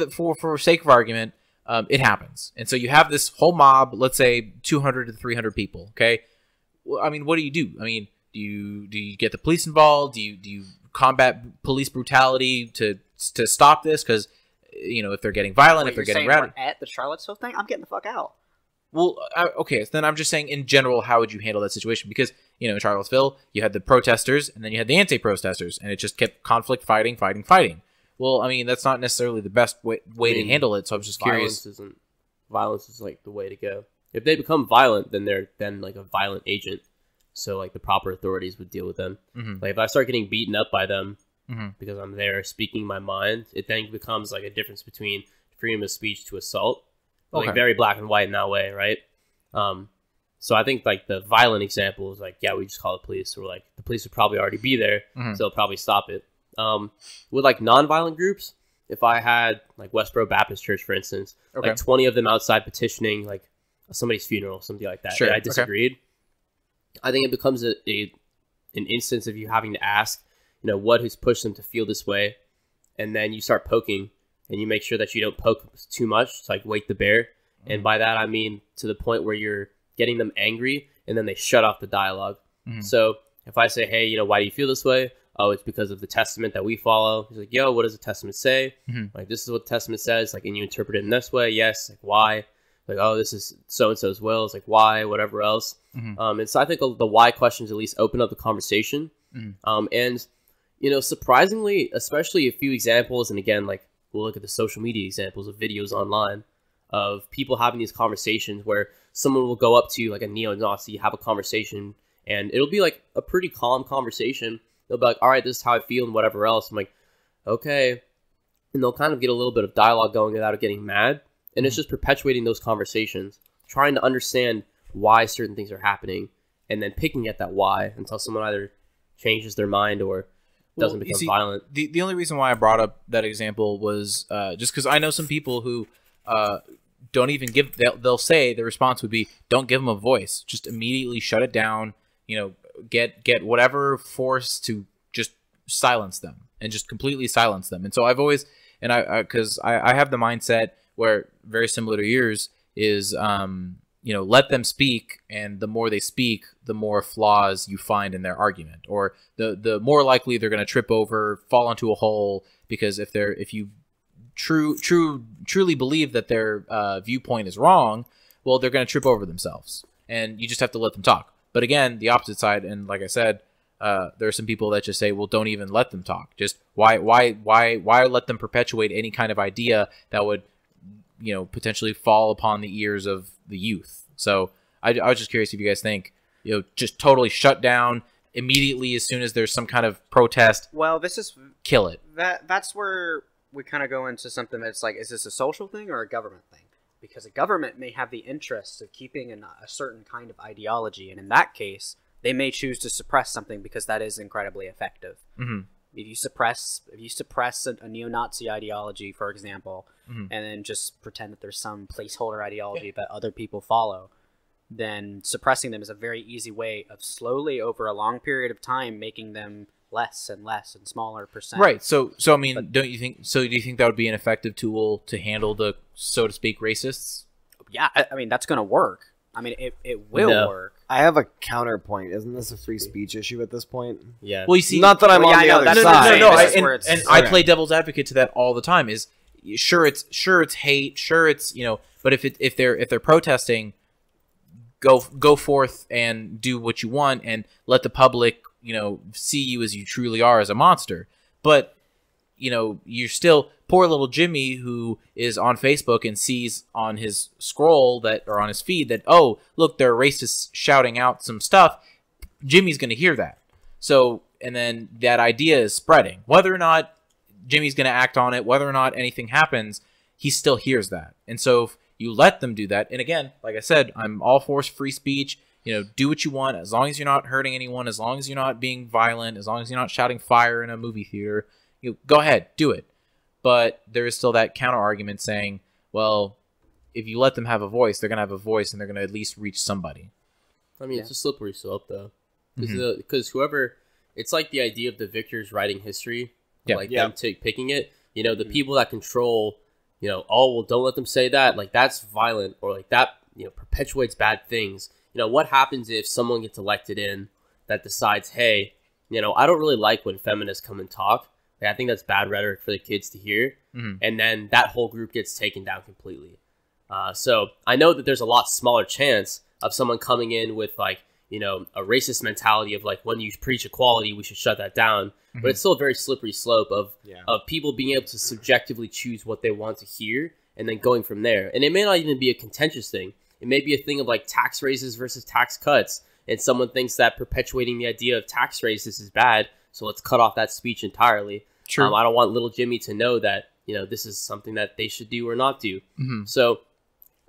for sake of argument, it happens, and so you have this whole mob. Let's say 200 to 300 people. Okay, well, I mean, what do you do? I mean, do you get the police involved? Do you combat police brutality to stop this? Because, you know, if they're getting violent, if they're getting rowdy. At the Charlottesville thing, I'm getting the fuck out. Well, okay, so then I'm just saying in general, how would you handle that situation? Because, you know, in Charlottesville, you had the protesters and then you had the anti-protesters, and it just kept conflict, fighting. Well, I mean, that's not necessarily the best way to handle it, so I'm just curious. Violence is like the way to go. If they become violent, then they're like a violent agent. So like the proper authorities would deal with them. Mm-hmm. Like if I start getting beaten up by them Mm-hmm. because I'm there speaking my mind, it then becomes like a difference between freedom of speech to assault. Okay. Like very black and white in that way, right? So I think like the violent example is like, yeah, we just call the police, or like the police would probably already be there, Mm-hmm. so they'll probably stop it. With like non-violent groups, if I had like Westboro Baptist Church, for instance, Okay. like 20 of them outside petitioning like somebody's funeral, something like that, Sure. and I Okay. disagreed, I think it becomes an instance of you having to ask, you know, what has pushed them to feel this way, and then you start poking, and you make sure that you don't poke too much. It's like wake the bear, and by that I mean to the point where you're getting them angry, and then they shut off the dialogue. Mm-hmm. So if I say, hey, you know, why do you feel this way? Oh, it's because of the testament that we follow. He's like, yo, what does the testament say? Mm-hmm. Like, this is what the testament says. Like, and you interpret it in this way. Yes. Like, why? Like, oh, this is so-and-so's will. It's like, why? Whatever else. Mm-hmm. And so I think the why questions at least open up the conversation. Mm-hmm. And, you know, surprisingly, especially a few examples, and again, like, we'll look at the social media examples of videos online of people having these conversations where someone will go up to like a neo-Nazi, have a conversation, and it'll be like a pretty calm conversation. They'll be like, all right, this is how I feel and whatever else. I'm like, okay. And they'll kind of get a little bit of dialogue going without getting mad. And it's just perpetuating those conversations, trying to understand why certain things are happening, and then picking at that why until someone either changes their mind or doesn't become violent. The only reason why I brought up that example was just because I know some people who don't even give, they'll say the response would be, don't give them a voice, just immediately shut it down, you know, get whatever force to just silence them and just completely silence them. And so I've always, and because I have the mindset where very similar to yours is, you know, let them speak, and the more they speak, the more flaws you find in their argument, or the more likely they're going to trip over, fall into a hole, because if you truly believe that their viewpoint is wrong, well, they're going to trip over themselves, and you just have to let them talk. But again, the opposite side, and like I said, there are some people that just say, well, don't even let them talk. Just why let them perpetuate any kind of idea that would, you know, potentially fall upon the ears of the youth. So I was just curious if you guys think, you know, just totally shut down immediately as soon as there's some kind of protest. Well, this is kill it. That's where we kind of go into something that's like, is this a social thing or a government thing? Because a government may have the interest of keeping a certain kind of ideology, and in that case, they may choose to suppress something because that is incredibly effective. Mm-hmm. If you suppress a neo-Nazi ideology, for example, Mm-hmm. and then just pretend that there's some placeholder ideology that other people follow, then suppressing them is a very easy way of slowly, over a long period of time, making them less and less and smaller percent. Right. So I mean, do you think that would be an effective tool to handle the, so to speak, racists? Yeah, I mean, that's going to work. I mean, it will work. I have a counterpoint. Isn't this a free speech issue at this point? Yeah. Well, you see, not that I'm on the other side. No. This is where it's- I play devil's advocate to that all the time. Is sure it's hate, sure it's, you know, but if they're protesting, go forth and do what you want and let the public, you know, see you as you truly are, as a monster. But, you know, you're still poor little Jimmy who is on Facebook and sees on his scroll that, or on his feed that, oh, look, there are racists shouting out some stuff. Jimmy's going to hear that. So, and then that idea is spreading. Whether or not Jimmy's going to act on it, whether or not anything happens, he still hears that. And so if you let them do that, and again, like I said, I'm all for free speech. You know, do what you want, as long as you're not hurting anyone, as long as you're not being violent, as long as you're not shouting fire in a movie theater, you go ahead, do it. But there is still that counter argument saying, well, if you let them have a voice, they're going to have a voice, and they're going to at least reach somebody. I mean, it's a slippery slope, though. Mm-hmm. Because whoever, it's like the idea of the victors writing history, them picking it. You know, the people that control, you know, oh, well, don't let them say that. Like, that's violent, or like that, you know, perpetuates bad things. You know, what happens if someone gets elected in that decides, hey, you know, I don't really like when feminists come and talk. Like, I think that's bad rhetoric for the kids to hear. Mm-hmm. And then that whole group gets taken down completely. So I know that there's a lot smaller chance of someone coming in with like, you know, a racist mentality of like, when you preach equality, we should shut that down. But it's still a very slippery slope of people being able to subjectively choose what they want to hear and then going from there. And it may not even be a contentious thing. It may be a thing of like tax raises versus tax cuts. And someone thinks that perpetuating the idea of tax raises is bad, so let's cut off that speech entirely. True. I don't want little Jimmy to know that, you know, this is something that they should do or not do. So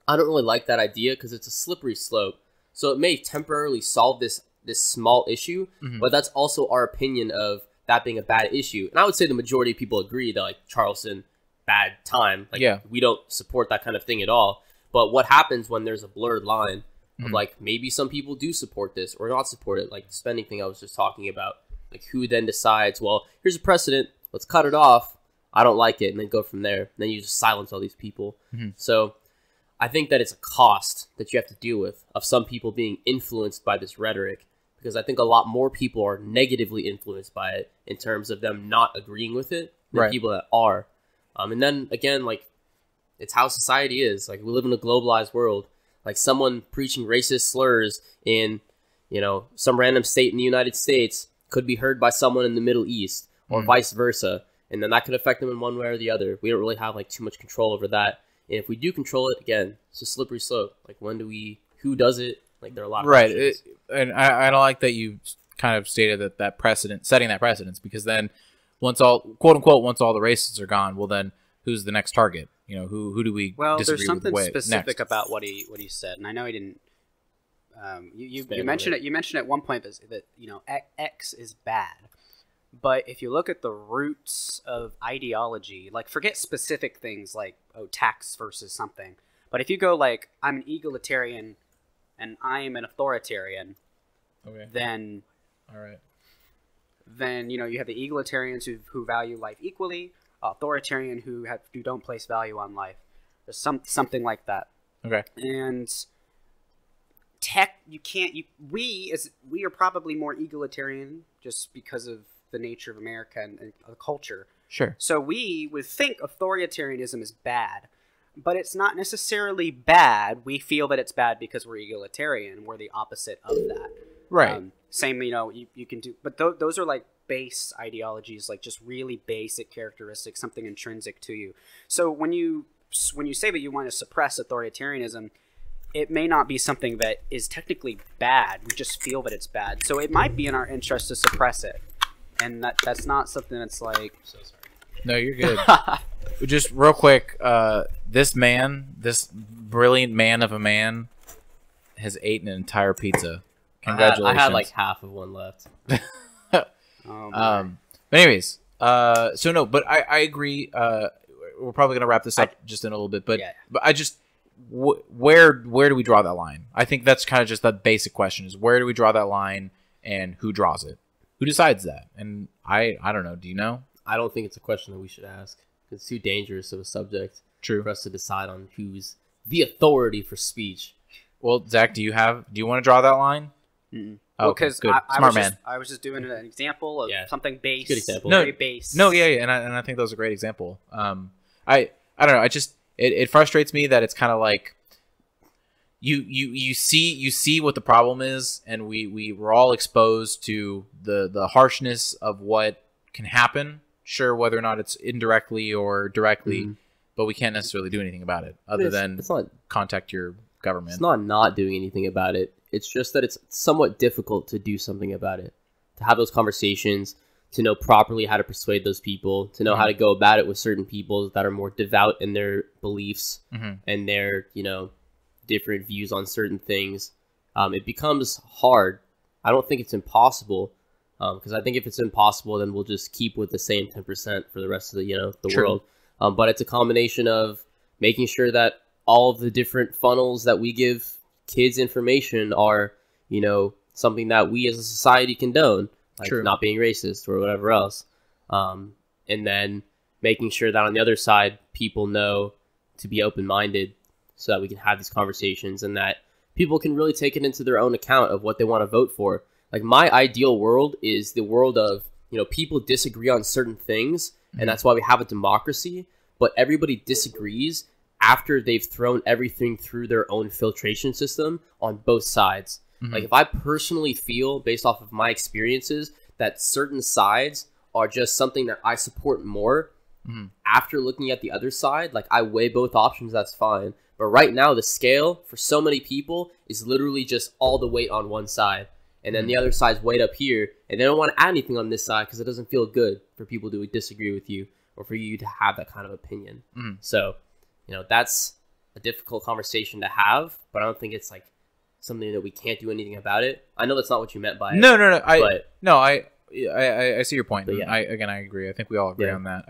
I don't really like that idea because it's a slippery slope. So it may temporarily solve this small issue, but that's also our opinion of that being a bad issue. And I would say the majority of people agree that like Charleston, bad time. Like we don't support that kind of thing at all. But what happens when there's a blurred line of like, maybe some people do support this or not support it, like the spending thing I was just talking about. Like who then decides, well, here's a precedent, let's cut it off. I don't like it, and then go from there. And then you just silence all these people. So I think that it's a cost that you have to deal with of some people being influenced by this rhetoric, because I think a lot more people are negatively influenced by it in terms of them not agreeing with it than people that are. And then again, like, it's how society is. Like, we live in a globalized world. Like, someone preaching racist slurs in, you know, some random state in the United States could be heard by someone in the Middle East, or vice versa. And then that could affect them in one way or the other. We don't really have like too much control over that. And if we do control it, again, it's a slippery slope. Like, who does it? Like, there are a lot of options. And I don't like that you kind of stated that precedent, setting that precedence, because then once all, quote unquote, once all the racists are gone, well then who's the next target? You know, who do we disagree there's something with specific next? about what he said, and I know he didn't. You mentioned it. You mentioned at one point that you know X is bad, but if you look at the roots of ideology, like forget specific things like tax versus something, but if you go like I'm an egalitarian and I am an authoritarian, then then you know you have the egalitarians who value life equally, authoritarian who don't place value on life. There's something like that. And we are probably more egalitarian just because of the nature of America and the culture. So we would think authoritarianism is bad, but it's not necessarily bad. We feel that it's bad because we're egalitarian. We're the opposite of that. Same, you know, you can do, but those are like base ideologies, like just really basic characteristics, something intrinsic to you. So when you say that you want to suppress authoritarianism, it may not be something that is technically bad. We just feel that it's bad. So it might be in our interest to suppress it. And that's not something that's like... So sorry. No, you're good. Just real quick, this brilliant man of a man has eaten an entire pizza. Congratulations. I had like half of one left. But anyways, so no, but I agree. We're probably going to wrap this up just in a little bit, but I just... where do we draw that line? I think that's kind of just the basic question, is where do we draw that line and who draws it? Who decides that? And I don't know. Do you know? I don't think it's a question that we should ask. It's too dangerous of a subject for us to decide on who's the authority for speech. Well, Zach, do you want to draw that line? Oh, because good. Smart man. I was just doing an example of something base. Good example. Very base. No, and I think that was a great example. I don't know. It frustrates me that it's kind of like you see what the problem is, and we're all exposed to the harshness of what can happen. Sure, whether or not it's indirectly or directly, but we can't necessarily do anything about it other than contact your government. It's not doing anything about it. It's just that it's somewhat difficult to do something about it, to have those conversations, to know properly how to persuade those people, to know how to go about it with certain people that are more devout in their beliefs and their, you know, different views on certain things. It becomes hard. I don't think it's impossible, because I think if it's impossible, then we'll just keep with the same 10% for the rest of the world. But it's a combination of making sure that all of the different funnels that we give kids information are, you know, something that we as a society condone. Like not being racist or whatever else. And then making sure that on the other side, people know to be open-minded so that we can have these conversations and that people can really take it into their own account of what they want to vote for. Like, my ideal world is the world of, you know, people disagree on certain things, and that's why we have a democracy, but everybody disagrees after they've thrown everything through their own filtration system on both sides. Mm-hmm. Like, if I personally feel, based off of my experiences, that certain sides are just something that I support more, after looking at the other side, like, I weigh both options, that's fine. But right now, the scale for so many people is literally just all the weight on one side. And then the other side's weight up here. And they don't want to add anything on this side because it doesn't feel good for people to disagree with you or for you to have that kind of opinion. So, you know, that's a difficult conversation to have. But I don't think it's like something that we can't do anything about it. I know that's not what you meant by it. No. I see your point. Yeah. I agree. I think we all agree on that.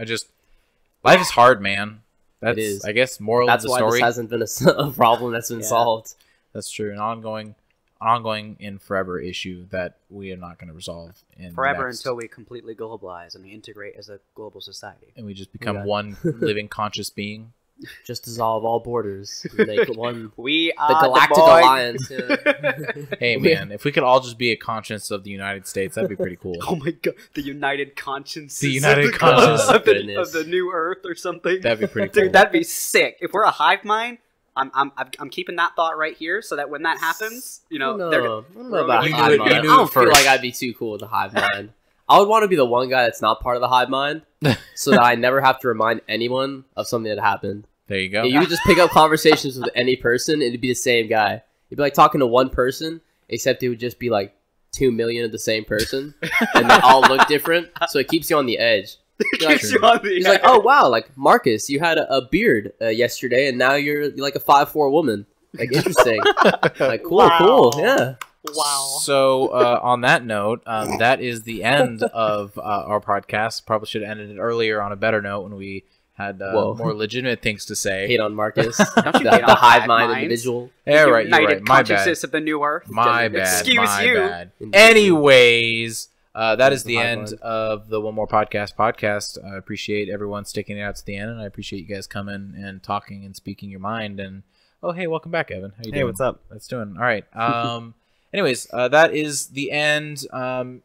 Life is hard, man. That's, It is. I guess, moral That's of the why story. this hasn't been a problem that's been solved. That's true. An ongoing and forever issue that we are not going to resolve in Forever next. until we completely globalize and we integrate as a global society. And we just become one living conscious being. Just dissolve all borders. Make one. We The are Galactic the boy. Alliance. Yeah. Hey, man, if we could all just be a conscience of the United States, that'd be pretty cool. Oh my god, the United Conscience. The United Conscience. of Goodness. the new Earth or something. That'd be pretty cool. Dude, that'd be sick. If we're a hive mind, I'm keeping that thought right here so that when that happens, you know, No, they're I don't know about You hive do it- mind. you I do don't it feel first. like I'd be too cool with the hive mind. I would want to be the one guy that's not part of the hive mind, so that I never have to remind anyone of something that happened. There you go. You could just pick up conversations with any person, and it'd be the same guy. You'd be like talking to one person, except it would just be like 2 million of the same person, and they all look different, so it keeps you on the edge. You're like, Keeps you on the he's like, oh wow, like Marcus, you had a beard yesterday, and now you're like a 5'4" woman. Like, interesting. Like, cool, Wow. cool, yeah. Wow. So, on that note, that is the end of our podcast. Probably should have ended it earlier on a better note when we had more legitimate things to say. Hate on Marcus, Don't you the hate on hive hive mind minds? individual. Yeah, right, you're United right. My bad. Consciousness of the new Earth. My bad. Excuse my you. bad. Anyways, that is the Hive end mind. of the One More podcast. I appreciate everyone sticking it out to the end, and I appreciate you guys coming and talking and speaking your mind. And oh, hey, welcome back, Evan. How you doing? Hey, what's up? That's doing all right. Anyways, that is the end. I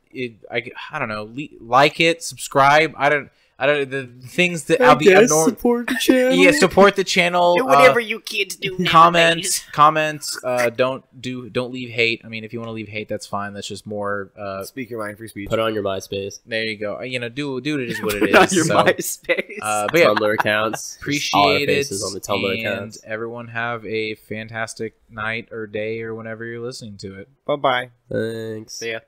don't know. Like it, subscribe. I don't. The things that I'll be abnormal. Support the channel. Yeah, support the channel. Do whatever you kids do. Comments. Don't leave hate. I mean, if you want to leave hate, that's fine. That's just more. Speak your mind, free speech. Put on your MySpace, There you go. You know, do it is what it on is. your So, MySpace. but yeah, Tumblr accounts. All our appreciate faces it. on the Tumblr And accounts. everyone have a fantastic night or day or whenever you're listening to it. Bye-bye. Thanks. See ya.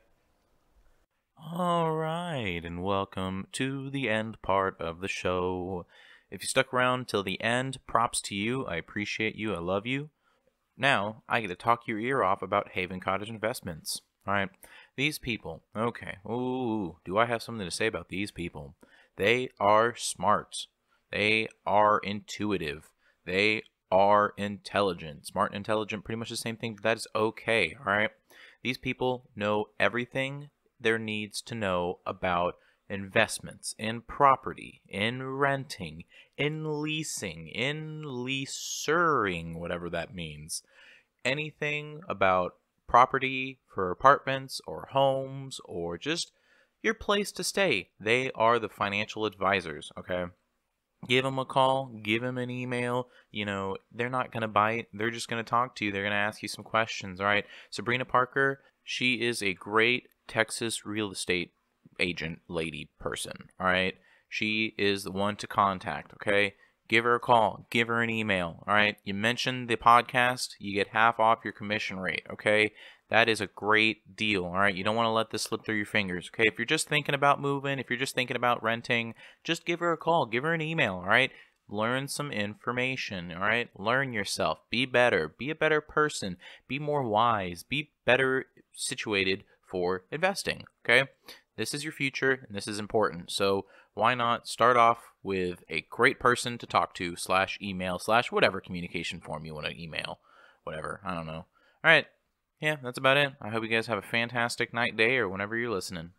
All right, and welcome to the end part of the show. If you stuck around till the end, props to you. I appreciate you. I love you. Now, I get to talk your ear off about Haven Cottage Investments. All right, these people. Okay. Ooh, do I have something to say about these people? They are smart. They are intuitive. They are intelligent. Smart and intelligent, pretty much the same thing, but that is okay. All right. These people know everything there needs to know about investments in property, in renting, in leasing, in leasing, whatever that means. Anything about property for apartments or homes or just your place to stay. They are the financial advisors, okay? Give them a call, give them an email. You know, they're not going to bite. They're just going to talk to you. They're going to ask you some questions, all right? Sabrina Parker, she is a great Texas real estate agent lady person, all right? She is the one to contact, okay? Give her a call. Give her an email, all right? You mentioned the podcast, you get half off your commission rate, okay? That is a great deal, all right? You don't want to let this slip through your fingers, okay? If you're just thinking about moving, if you're just thinking about renting, just give her a call. Give her an email, all right? Learn some information, all right? Learn yourself. Be better. Be a better person. Be more wise. Be better situated for investing, okay? This is your future, and this is important. So why not start off with a great person to talk to / email / whatever communication form you want to email. Whatever. I don't know. All right. Yeah, that's about it. I hope you guys have a fantastic night, day, or whenever you're listening.